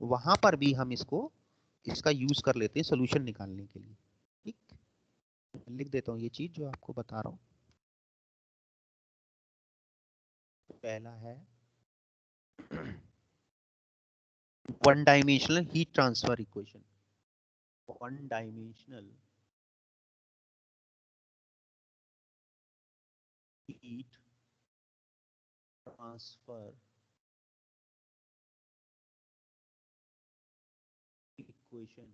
वहां पर भी हम इसका यूज कर लेते हैं सोल्यूशन निकालने के लिए। ठीक, लिख देता हूँ ये चीज जो आपको बता रहा हूँ। पहला है one dimensional heat transfer equation, one dimensional heat transfer equation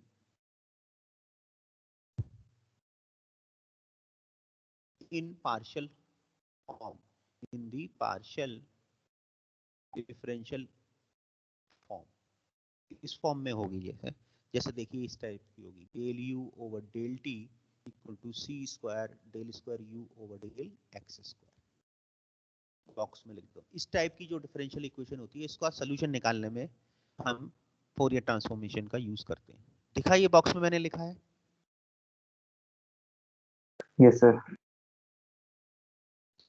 in partial form, in the partial differential form। इस फॉर्म में होगी, जैसे जैसे देखिए इस टाइप की होगी, del U over del T equal to C square del square you over del x square. Box में लिख दो। इस टाइप की जो डिफरेंशियल इक्वेशन होती है, इसका सोल्यूशन निकालने में हम फोरियर ट्रांसफॉर्मेशन का यूज करते हैं। दिखाइए बॉक्स में मैंने लिखा है। Yes sir.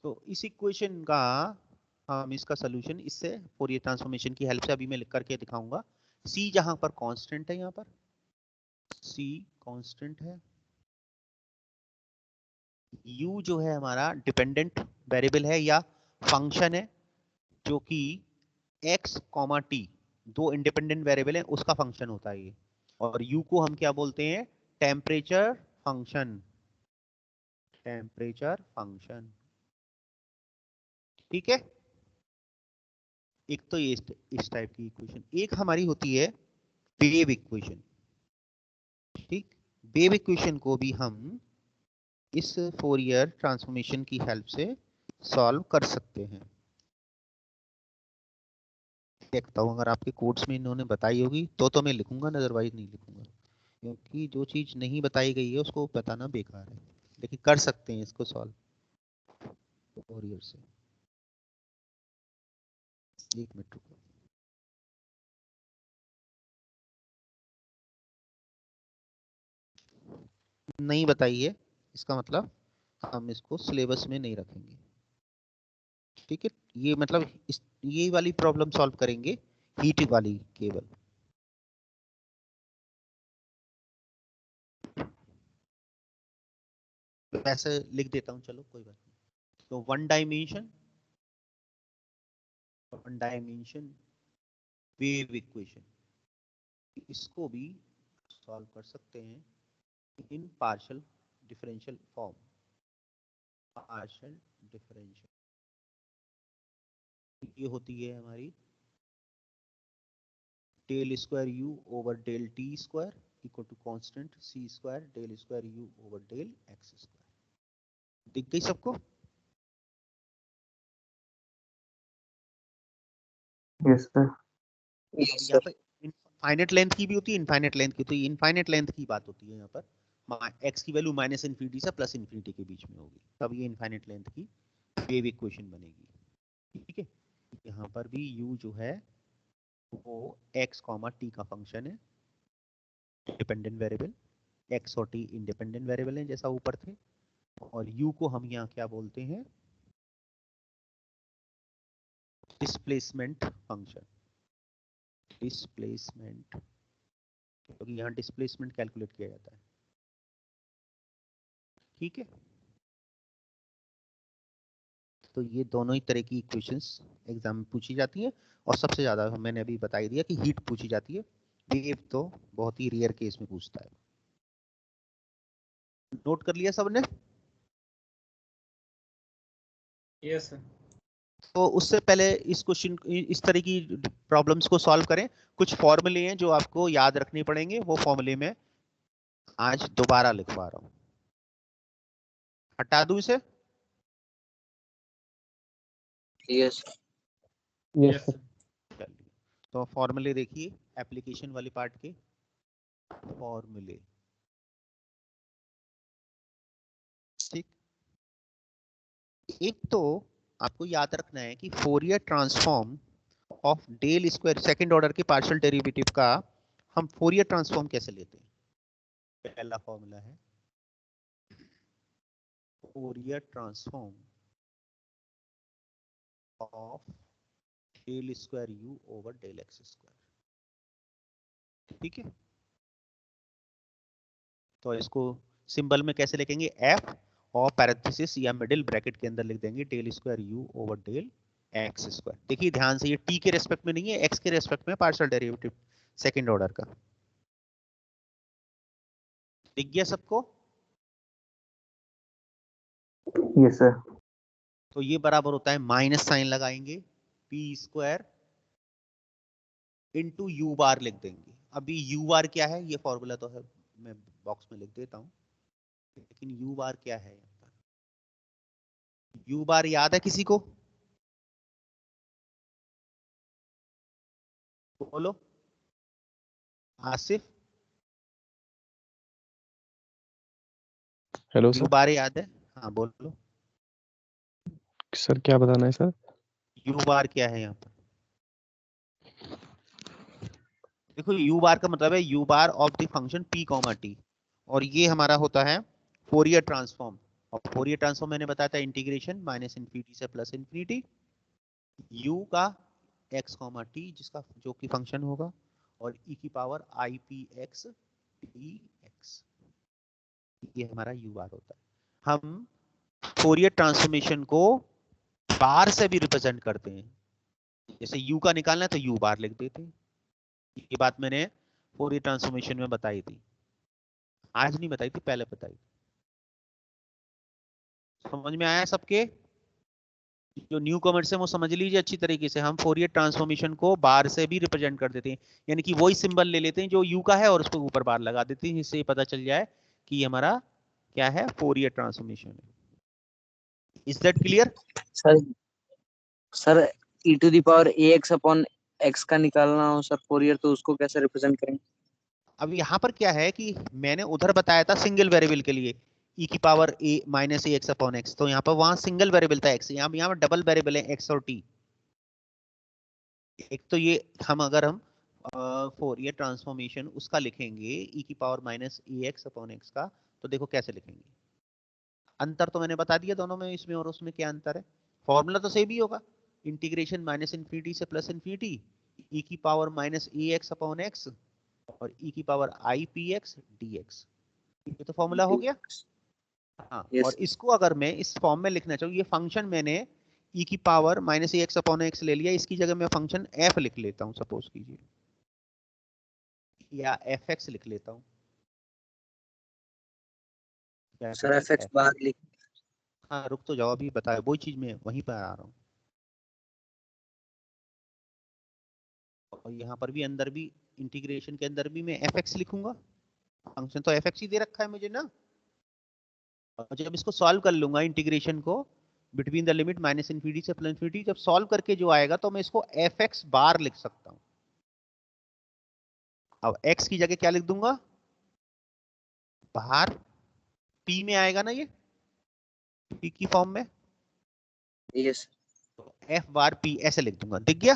तो इस इक्वेशन का हम इसका सोल्यूशन इससे फोरियर ट्रांसफॉर्मेशन की हेल्प से अभी मैं लिख करके दिखाऊंगा। सी जहां पर कांस्टेंट है, यहाँ पर सी कांस्टेंट है, यू जो है हमारा डिपेंडेंट वेरिएबल है या फंक्शन है, जो कि एक्स कॉमा टी दो इंडिपेंडेंट वेरिएबल है उसका फंक्शन होता है ये। और u को हम क्या बोलते हैं, टेम्परेचर फंक्शन, टेम्परेचर फंक्शन। ठीक है, एक तो ये इस टाइप की इक्वेशन। एक हमारी होती है वेव इक्वेशन। ठीक, वेव इक्वेशन को भी हम इस फोरियर ट्रांसफॉर्मेशन की हेल्प से सॉल्व कर सकते हैं। देखता हूँ अगर आपके कोड्स में इन्होंने बताई होगी तो मैं लिखूंगा, अदरवाइज नहीं लिखूंगा, क्योंकि जो चीज नहीं बताई गई है उसको बताना बेकार है। लेकिन कर सकते हैं इसको सॉल्व फोरियर से। एक मिनट रुको। नहीं बताई है इसका मतलब हम इसको सिलेबस में नहीं रखेंगे। ठीक है, ये मतलब ये वाली प्रॉब्लम सॉल्व करेंगे, हीट वाली केवल। वैसे लिख देता हूँ, चलो कोई बात नहीं। तो वन डायमेंशन वेव इक्वेशन, इसको भी सॉल्व कर सकते हैं in partial differential form. Partial differential ये होती है हमारी del square you over del t square equal to constant c square del square you over del x square. दिख गई सबको? Yes sir. यस यहाँ सर। पे इनफाइनेट लेंथ की भी होती है, इनफाइनेट लेंथ की, तो इनफाइनेट लेंथ की बात होती है यहाँ पर। एक्स की वैल्यू माइनस इन्फिनिटी से प्लस इन्फिनिटी के बीच में होगी, तब ये इनफाइनेट लेंथ की वेव इक्वेशन बनेगी। ठीक है, यहाँ पर भी u जो है वो x कॉमा टी का फंक्शन है, डिपेंडेंट वेरिएबल। x और t इंडिपेंडेंट वेरिएबल हैं जैसा ऊपर थे। और u को हम यहाँ क्या बोलते हैं, डिस्प्लेसमेंट फंक्शन। डिस्प्लेसमेंट, क्योंकि यहाँ डिस्प्लेसमेंट कैलकुलेट किया जाता है। ठीक है, तो ये दोनों ही तरह की इक्वेशंस एग्जाम में पूछी जाती है। और सबसे ज्यादा मैंने अभी बताई दिया कि हीट पूछी जाती है, वेव तो बहुत ही रेयर केस में पूछता है। नोट कर लिया सबने? Yes sir. तो उससे पहले इस क्वेश्चन, इस तरह की प्रॉब्लम्स को सॉल्व करें। कुछ फॉर्मूले हैं जो आपको याद रखने पड़ेंगे, वो फॉर्मूले में आज दोबारा लिखवा रहा हूं। हटा दूं इसे? Yes yes sir. चलिए, तो फॉर्मूले देखिए, एप्लीकेशन वाली पार्ट के फॉर्मूले। ठीक, एक तो आपको याद रखना है कि Fourier transform of del square second order के पार्शियल डेरिवेटिव का हम फोरियर ट्रांसफॉर्म कैसे लेते हैं। पहला फॉर्मूला है Fourier transform of del square you over del x square. ठीक है, तो इसको सिंबल में कैसे लिखेंगे, एफ और पैरेंथेसिस या मिडिल ब्रैकेट के अंदर लिख देंगे del square you over del x square. देखिए ध्यान से, ये टी के रेस्पेक्ट में नहीं है, एक्स के रेस्पेक्ट में पार्शियल डेरिवेटिव सेकंड ऑर्डर का। दिख गया सबको? Yes sir. तो ये बराबर होता है, माइनस साइन लगाएंगे, पी स्क्वायर इंटू यू बार लिख देंगे। अभी यू बार क्या है, ये फॉर्मूला तो है, मैं बॉक्स में लिख देता हूं, लेकिन यू बार क्या है यहाँ पर? यू बार याद है किसी को? बोलो आसिफ, हेलो यू सर। बार याद है? हाँ बोलो, सर क्या बताना है सर? यू बार क्या है यहाँ पर? देखो यू बार का मतलब है you bar of the function P comma T, और ये हमारा होता है फोरियर ट्रांसफॉर्म। और फोरियर ट्रांसफॉर्म मैंने बताया था इंटीग्रेशन माइनस इन्फिनिटी से प्लस इन्फिनिटी, यू का एक्स कॉमा टी जिसका जो कि फंक्शन होगा, और ई की power I P X D x, ये हमारा यू बार होता है। हम फोरियर ट्रांसफॉर्मेशन को बार से भी रिप्रेजेंट करते हैं, जैसे u का निकालना है तो u बार लिख देते हैं, ये बात मैंने फोरियर ट्रांसफॉर्मेशन में बताई थी, आज नहीं बताई थी, पहले बताई। समझ में आया सबके? जो न्यू कमर्स है वो समझ लीजिए अच्छी तरीके से, हम फोरियर ट्रांसफॉर्मेशन को बार से भी रिप्रेजेंट कर देते हैं, यानी कि वही सिंबल ले लेते हैं जो यू का है और उसको ऊपर बार लगा देते हैं, इससे पता चल जाए कि ये हमारा क्या है, फोरियर ट्रांसफॉर्मेशन है। Is that clear? Sir sir e to the power ax upon x का निकालना हो सर फोरियर, तो उसको कैसे रिप्रेजेंट करें? अब यहाँ पर क्या है कि मैंने उधर बताया था सिंगल वेरिएबल के लिए e की power a minus a x upon x, तो यहाँ पर वहां सिंगल वेरिएबल था x, यहाँ पर डबल वेरिएबल है x और t। एक तो ये अगर हम फोरियर ट्रांसफॉर्मेशन उसका लिखेंगे e की power minus a x upon x का, तो देखो कैसे लिखेंगे। अंतर तो मैंने बता दिया दोनों में, इसमें और उसमें क्या अंतर है। फॉर्मूला तो सेम ही होगा, इंटीग्रेशन माइनस इन्फिनिटी से प्लस इन्फिनिटी e की power minus a x upon x और e की power I P X D x, ये तो फॉर्मूला हो गया। हाँ, Yes, और इसको अगर मैं इस फॉर्म में लिखना चाहूँ, ये फंक्शन मैंने e की power minus a x upon x ले लिया, इसकी जगह मैं फंक्शन f लिख लेता हूँ सपोज कीजिए, या fx लिख लेता हूँ। सर fx बाहर लिख। हाँ रुक तो जाओ, अभी बताया, वही चीज मैं वहीं पर आ रहा हूँ। और यहाँ पर भी अंदर भी इंटीग्रेशन के अंदर भी मैं fx लिखूंगा, फंक्शन तो fx ही दे रखा है मुझे ना। और जब इसको सॉल्व कर लूंगा इंटीग्रेशन को between the limit minus infinity से प्लस इन्फिनिटी, जब सॉल्व करके जो आएगा तो मैं इसको fx बार लिख सकता हूँ। अब x की जगह क्या लिख दूंगा, बाहर p में आएगा ना, ये p की फॉर्म में, यस तो f बार p ऐसे लिख दूंगा। दिख गया?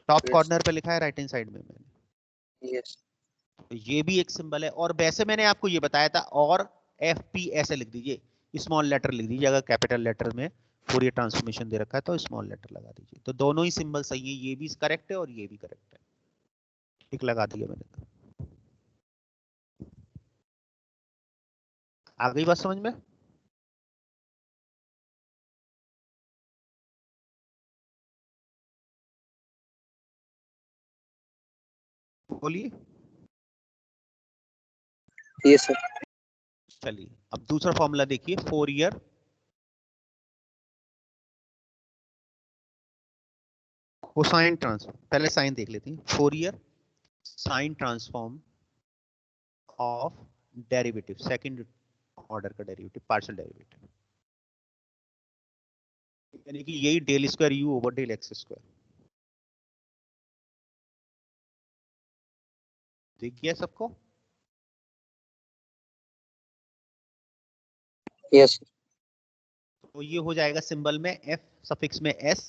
Top Yes. कॉर्नर पे लिखा है राइट हैंड साइड में मैंने। यस तो ये भी एक सिंबल है। और वैसे मैंने आपको ये बताया था, और एफ पी ऐसे लिख दीजिए, स्मॉल लेटर लिख दीजिए, अगर कैपिटल लेटर में फोरियर ट्रांसफॉर्मेशन दे रखा है तो स्मॉल लेटर लगा दीजिए। तो दोनों ही सिंबल सही है, ये भी करेक्ट है और ये भी करेक्ट है। टिक लगा दिया मैंने। आ गई बात समझ में? बोलिए। Yes sir. चलिए अब दूसरा फॉर्मूला देखिए, फोरियर कोसाइन ट्रांसफॉर्म, पहले साइन देख लेते हैं। Fourier sine transform of derivative, second order का डेरिवेटिव, पार्शियल डेरिवेटिव, यानी कि यही del square you over del x square. दिख गया सबको? यस तो ये हो जाएगा सिंबल में f सफिक्स में s,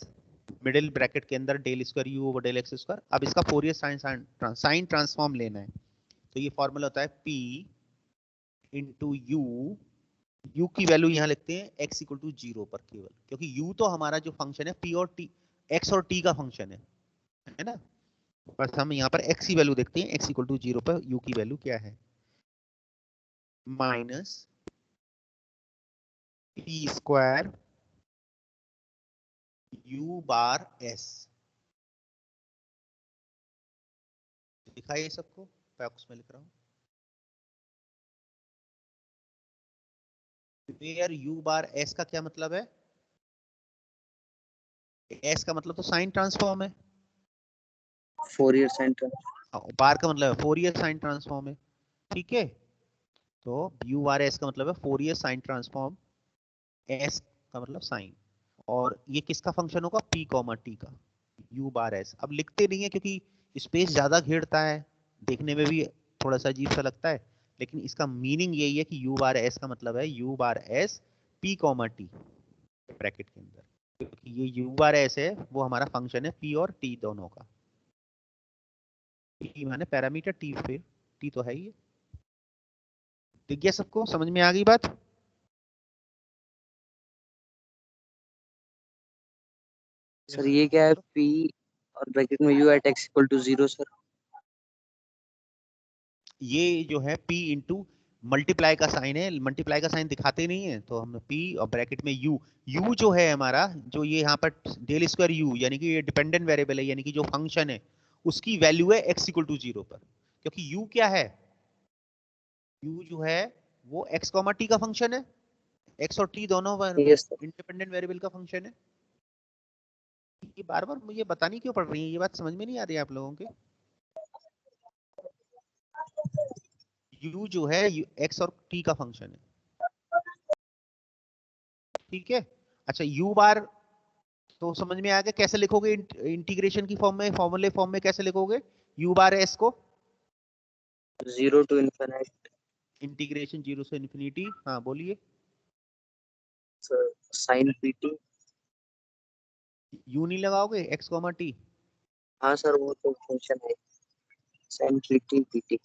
मिडिल ब्रैकेट के अंदर del square u over del x square. अब इसका फोरियर साइन ट्रांसफॉर्म लेना है, तो ये फॉर्मूला होता है p इंटू u की वैल्यू यहाँ लिखते हैं x इक्वल टू 0 पर केवल, क्योंकि u तो हमारा जो फंक्शन है p और t, x और t का फंक्शन है ना। बस हम यहाँ पर x की वैल्यू देखते हैं, x इक्वल टू 0 पर u की वैल्यू क्या है, minus p square u bar s। दिखा ये सबको, बॉक्स में लिख रहा हूँ। वेयर u बार s का क्या मतलब है, s का मतलब तो साइन ट्रांसफॉर्म है, फोरियर साइन बार का मतलब है फोरियर साइन ट्रांसफॉर्म है, ठीक है। तो u बार s का मतलब है फोरियर साइन ट्रांसफॉर्म, s का मतलब साइन, और ये किसका फंक्शन होगा, p कॉमा t का, u बार s। अब लिखते नहीं है क्योंकि स्पेस ज्यादा घेरता है, देखने में भी थोड़ा सा अजीब सा लगता है, लेकिन इसका मीनिंग यही है कि u बार s का मतलब है u bar s p comma t bracket के अंदर, क्योंकि ये u बार s है वो हमारा फंक्शन है p और t दोनों का। t माने पैरामीटर, t फिर t तो है ही है। दिख गया सबको, समझ में आ गई बात? सर ये क्या है p और ब्रैकेट में u at x equal to 0 sir. ये जो है p इंटू मल्टीप्लाई का साइन है, मल्टीप्लाई का साइन दिखाते नहीं है, तो हम p और ब्रैकेट में u जो है हमारा, जो ये यहाँ पर डेल स्क्वायर u, यानी कि ये डिपेंडेंट वेरिएबल है, यानी कि जो फंक्शन है उसकी वैल्यू है x इक्वल टू 0 पर, क्योंकि u क्या है, u जो है वो x कॉमा t का फंक्शन है, x और t दोनों यस सर। इंडिपेंडेंट वेरिएबल का फंक्शन है। ये बार बार मुझे बतानी क्यों पड़ रही है, ये बात समझ में नहीं आ रही है आप लोगों के। u जो है x और t का फंक्शन है, ठीक है। अच्छा u बार तो समझ में आ गया, कैसे लिखोगे इंटीग्रेशन की फॉर्म में, फॉर्मूले फॉर्म में कैसे लिखोगे u बार s को, 0 to infinite इंटीग्रेशन 0 से इन्फिनिटी, हाँ बोलिए। sin pt। u नहीं लगाओगे x कॉमा t, हाँ सर वो तो फंक्शन है sin pt pt।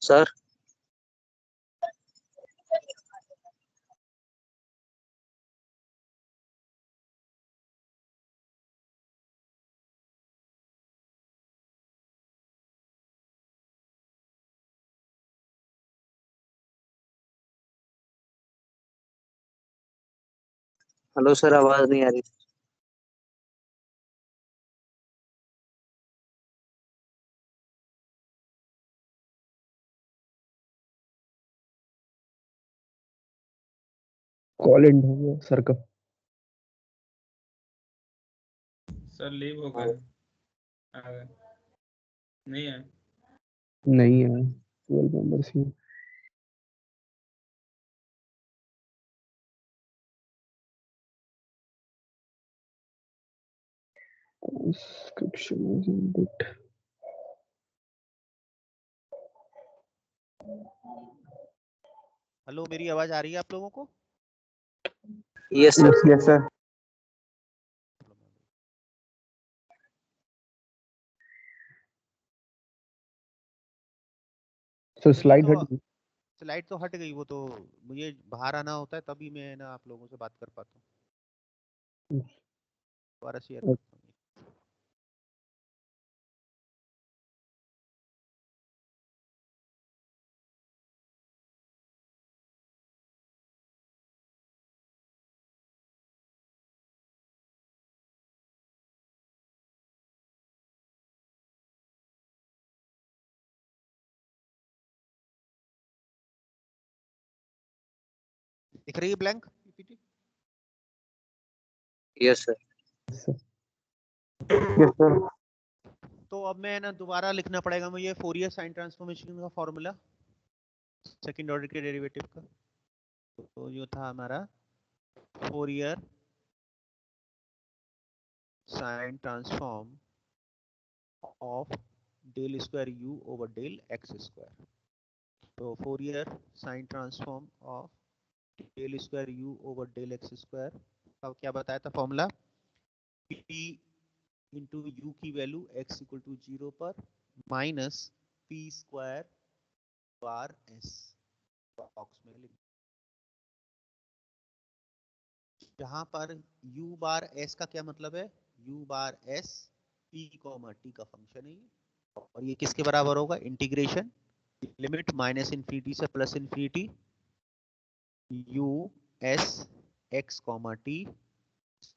Sir hello sir, आवाज नहीं आ रही। कॉल एंड हो गया सर का। सर लीव हो हाँ। गए, आ गए नहीं है। नहीं है 12 members he. Transcription is input. Hello मेरी आवाज आ रही है आप लोगों को? Yes sir. Yes sir. Sir चलिए स्लाइड तो हट गई। स्लाइड तो हट गई, वो तो मुझे बाहर आना होता है तभी मैं ना आप लोगों से बात कर पाता हूँ। दोबारा शेयर करता हूँ। दिख रही है blank PPT? Yes sir. Yes sir. तो अब मैं ना दोबारा लिखना पड़ेगा मुझे फोरियर साइन ट्रांसफॉर्मेशन का फॉर्मूला सेकंड ऑर्डर के डेरिवेटिव का। तो जो था हमारा Fourier sine transform of del square u over del x square. तो Fourier sine transform of del square u over del x square का क्या बताया था फॉर्मूला, p इंटू यू की वैल्यू x इक्वल टू 0 पर minus p square bar S, box में लिख, जहां पर u बार s का क्या मतलब है, u bar s p comma t का फंक्शन है ये, और ये किसके बराबर होगा, इंटीग्रेशन लिमिट माइनस इन्फिनिटी से plus infinity u s x comma t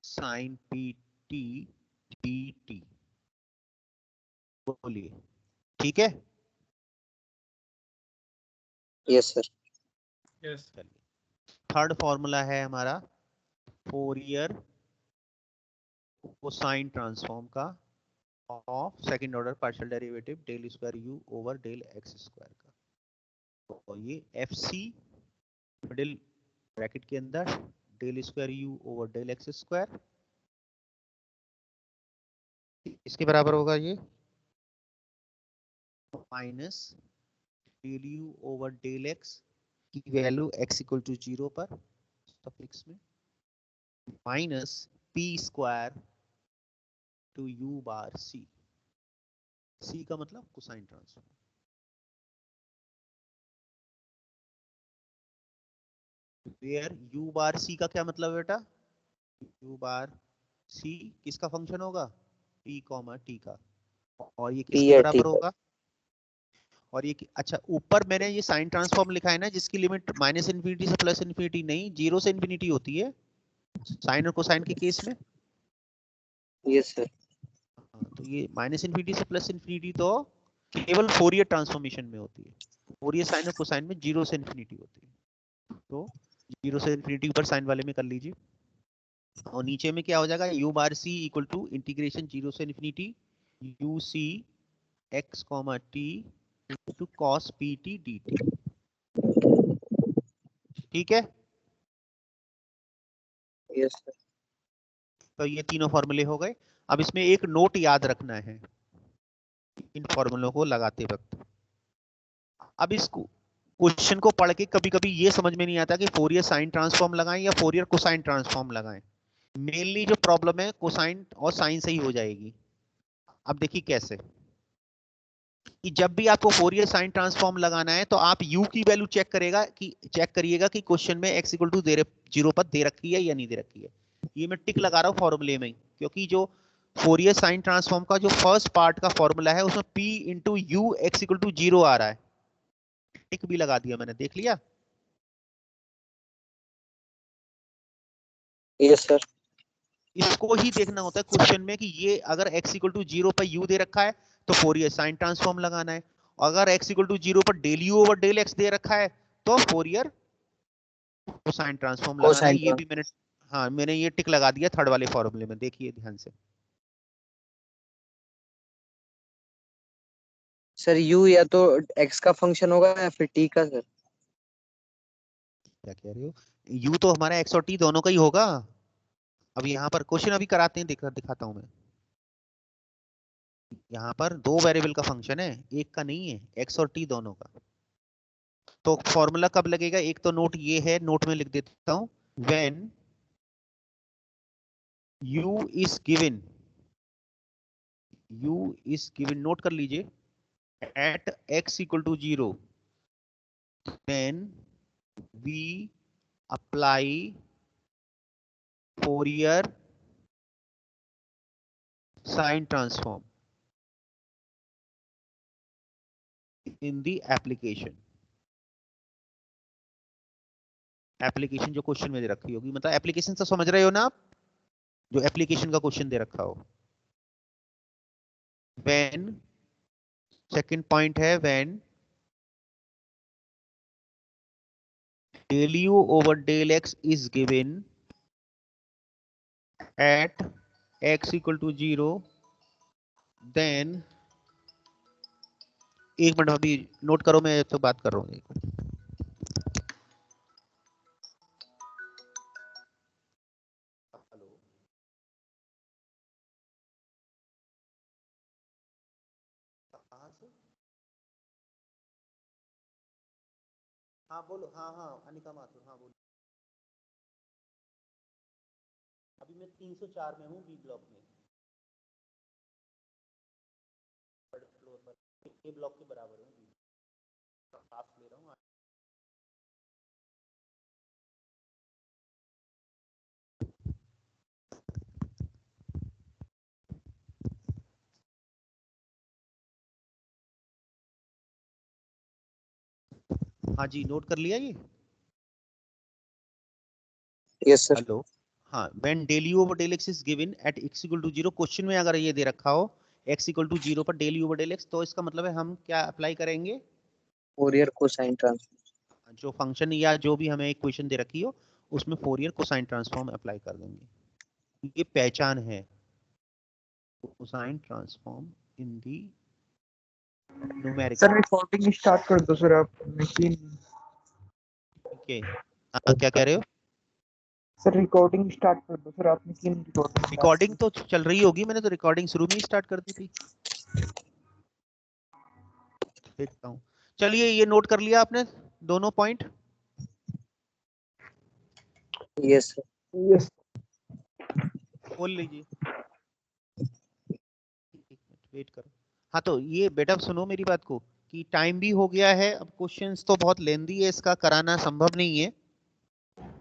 sine p t dt। बोलिए ठीक है। Yes sir. यस। चलिए थर्ड फॉर्मूला है हमारा फोरियर कोसाइन ट्रांसफॉर्म का of second order partial derivative del square u over del x square का। तो ये एफ सी मिडिल ब्रैकेट के अंदर del square u over del x square, इसके बराबर होगा ये minus del u over del x की वैल्यू x इक्वल टू 0 पर सफिक्स में minus p square to u bar c. C का मतलब cosine transform. Where u bar c का क्या मतलब बेटा? यू बार सी किसका फंक्शन होगा? पी कॉमा टी का। और ये P किसके या T बराबर का। होगा? और ये अच्छा, ऊपर मैंने ये साइन ट्रांसफॉर्म लिखा है ना, जिसकी लिमिट माइनस इन्फिनिटी से प्लस इन्फिनिटी नहीं, जीरो से इन्फिनिटी होती है साइन और कोसाइन के केस में। Yes sir. तो ये माइनस इन्फिनिटी से प्लस इन्फिनिटी तो केवल फोरियर ट्रांसफॉर्मेशन में होती है। फोरियर साइन और कोसाइन में जीरो से इन्फिनिटी होती है। तो जीरो से इन्फिनिटी ऊपर साइन वाले में कर लीजिए, और नीचे में क्या हो जाएगा? U bar c equal to integration zero से infinity u c x comma t to cos p t d t. ठीक है, यस सर। तो ये तीनों फॉर्मूले हो गए। अब इसमें एक नोट याद रखना है इन फॉर्मूलों को लगाते वक्त। अब इस क्वेश्चन को पढ़ के कभी कभी ये समझ में नहीं आता कि फोरियर साइन ट्रांसफॉर्म लगाएं या फोरियर कोसाइन ट्रांसफॉर्म लगाएं। मेनली जो प्रॉब्लम है कोसाइन और साइन से ही हो जाएगी। अब देखिए कैसे, कि जब भी आपको फोरियर साइन ट्रांसफॉर्म लगाना है तो आप u की वैल्यू चेक करिएगा कि क्वेश्चन में x इक्वल टू 0 पर दे रखी है या नहीं दे रखी है। ये मैं टिक लगा रहा हूं फॉर्मूले में, क्योंकि जो फोरियर साइन ट्रांसफॉर्म का जो फर्स्ट पार्ट का फॉर्मूला है उसमें p into U X equal to 0 आ रहा है। टिक भी लगा दिया मैंने, देख लिया। Yes sir. इसको ही देखना होता है क्वेश्चन में कि ये अगर x इक्वल टू 0 पर u दे रखा है तो फोरियर साइन ट्रांसफॉर्म लगाना है, अगर x इक्वल टू 0 पर del u over del x दे रखा है तो फोरियर कोसाइन ट्रांसफॉर्म लगाना है। कोसाइन ये भी मैंने, हाँ मैंने ये टिक लगा दिया थर्ड वाले फॉर्मूले में, देखिए ध्यान से। सर u या तो x का फंक्शन होगा या फिर t का सर। क्या कह रहे हो? u तो हमारा x और t दोनों का ही होगा। अब यहाँ पर क्वेश्चन अभी कराते हैं, दिखाता हूं मैं। यहाँ पर दो वेरिएबल का फंक्शन है, एक का नहीं है, x और t दोनों का। तो फॉर्मूला कब लगेगा? एक तो नोट ये है, नोट में लिख देता हूं, when u is given, note कर लीजिए, at x equal to 0, then we apply Fourier sine transform in the application जो क्वेश्चन में दे रखी होगी। मतलब एप्लीकेशन तो समझ रहे हो ना आप, जो एप्लीकेशन का क्वेश्चन दे रखा हो। when, सेकंड पॉइंट है, when del u over del x is given at x equal to 0, then, एक मिनट अभी नोट करो, मैं तो बात कर रहा हूँ। हाँ बोलो, हाँ हाँ अनिका माथुर, हाँ बोलो। अभी मैं 304 में हूँ, बी ब्लॉक में, थर्ड फ्लोर पर, ए ब्लॉक के बराबर हूँ, हाफ ले रहा हूँ। हाँ जी, नोट कर लिया ये? Yes sir. हेलो, हाँ, when del u over del x is given at x equal to 0, question में अगर ये दे रखा हो x equal to 0 पर del u over del x, तो इसका मतलब है हम क्या अप्लाई करेंगे? Fourier cosine transform. जो फंक्शन या जो भी हमें इक्वेशन दे रखी हो उसमें फोरियर कोसाइन ट्रांसफॉर्म अप्लाई कर देंगे। ये पहचान है cosine transform in the numerical. Sir recording start कर दो सर, आप मशीन। ठीक है, क्या कह रहे हो? सर रिकॉर्डिंग स्टार्ट कर दो सर, आपने क्यों रिकॉर्डिंग रिकॉर्डिंग तो चल रही होगी, मैंने तो रिकॉर्डिंग शुरू में ही स्टार्ट कर दी थी। देखता हूँ, चलिए ये नोट कर लिया आपने दोनों पॉइंट? Yes sir. यस। खोल लीजिए, वेट करो। हाँ तो ये बेटा सुनो मेरी बात को कि टाइम भी हो गया है, अब क्वेश्चंस तो बहुत लेंदी है, इसका कराना संभव नहीं है,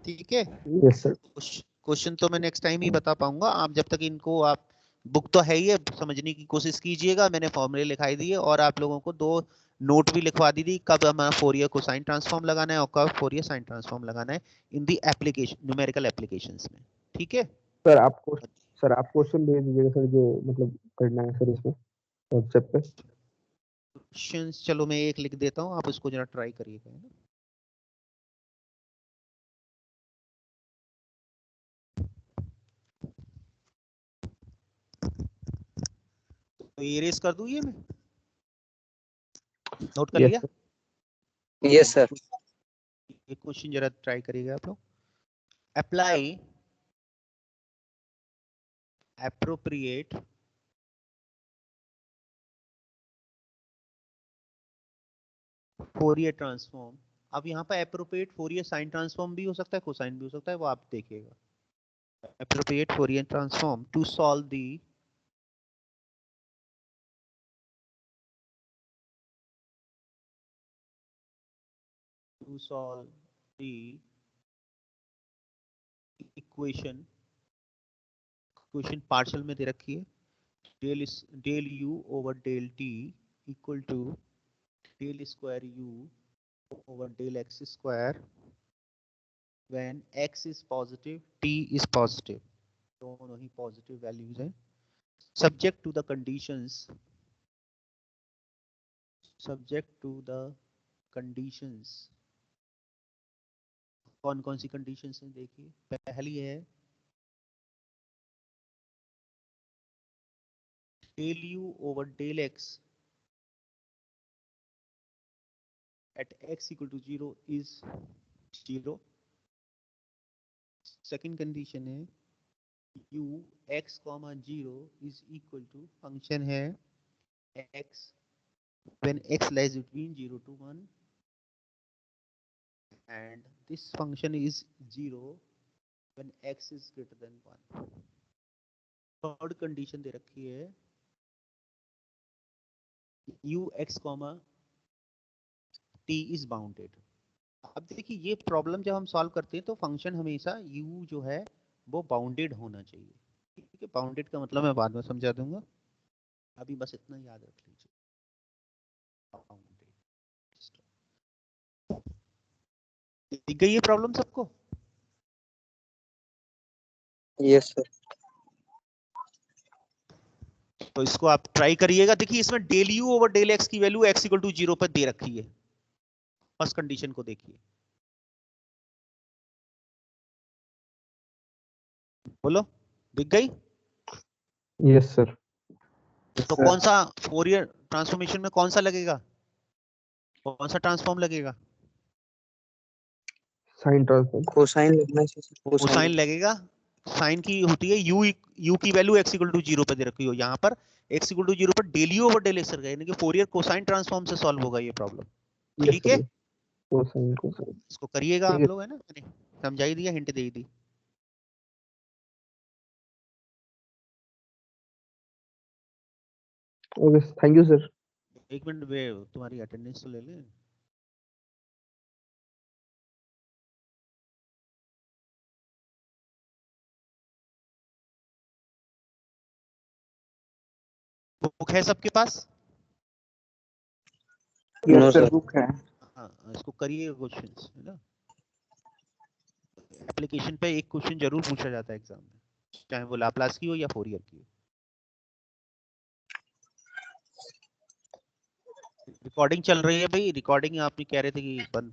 ठीक है। Yes sir. क्वेश्चन तो मैं नेक्स्ट टाइम ही बता पाऊंगा, आप जब तक इनको आप बुक तो है ही है, समझने की कोशिश कीजिएगा। मैंने फॉर्मूले लिखाई दिए और आप लोगों को 2 नोट भी लिखवा दी थी, कब हमारा फोरियर कोसाइन ट्रांसफॉर्म लगाना है और कब फोरियर साइन ट्रांसफॉर्म लगाना है इन दी एप्लीकेशन, न्यूमेरिकल एप्लीकेशंस में, ठीक है। सर आप क्वेश्चन भेज दीजिएगा सर, जो मतलब करना है सर इसमें व्हाट्सएप पे। क्वेश्चंस चलो मैं एक लिख देता हूँ, आप उसको जरा ट्राई करिएगा, है ना। तो इरेज कर दूं ये मैं, नोट कर यस लिया। सर। Yes sir. ये क्वेश्चन जरा ट्राई करिएगा आप लोग। Apply appropriate Fourier transform. अब यहाँ पर appropriate फोरियर साइन ट्रांसफॉर्म भी हो सकता है, कोसाइन भी हो सकता है, वो आप देखिएगा। appropriate Fourier transform to solve the equation partial में दे रखी है, del U over del T equal to del square U over del x square when x is positive t is positive, दोनों ही पॉजिटिव वैल्यूज हैं, subject to the conditions। कौन कौन सी conditions हैं देखिए, पहली है del u over del x at x equal to 0 is 0। Second condition है u x, 0 is equal to function है x when x lies between 0 to 1 and this function is 0 when x is greater than 1। Third condition दे रखी है u x, t is bounded। अब देखिए ये problem जब हम सॉल्व करते हैं तो फंक्शन हमेशा u जो है वो बाउंडेड होना चाहिए, ठीक है। बाउंडेड का मतलब मैं बाद में समझा दूंगा, अभी बस इतना याद रख लीजिए। दिख गई ये प्रॉब्लम सबको? Yes sir. तो इसको आप ट्राई करिएगा। देखिए इसमें del U over del x की वैल्यू एक्स इक्वल टू 0 पर दे रखी है, फर्स्ट कंडीशन को देखिए, बोलो दिख गई? Yes sir. तो कौन सा फोरियर ट्रांसफॉर्मेशन में कौन सा लगेगा, कौन सा ट्रांसफॉर्म लगेगा? Sign transform. कोसाइन लगना चाहिए। कोसाइन लगेगा। साइन की होती है यू की वैल्यू एक्स इक्वल टू 0 पर दे रखी हो, यहाँ पर एक्स इक्वल टू 0 पर del U over del X रहेगा, यानी कि फोरियर कोसाइन ट्रांसफॉर्म से सॉल्व होगा ये प्रॉब्लम, ठीक है। कोसाइन कोसाइन इसको करिएगा ठीक आप है। लोग, है ना, मैंने समझाई दिया, हिंट दे दी। Okay thank you sir. एक मिनट वे तुम्हारी अटेंडेंस तो ले ले। बुक है सबके पास? No yes sir sir. Book है। हाँ इसको करिए क्वेश्चंस, है ना। एप्लीकेशन पे एक क्वेश्चन जरूर पूछा जाता है एग्जाम में, चाहे वो लाप्लास की हो या फोरियर की हो। रिकॉर्डिंग चल रही है भाई, रिकॉर्डिंग आप भी कह रहे थे कि बंद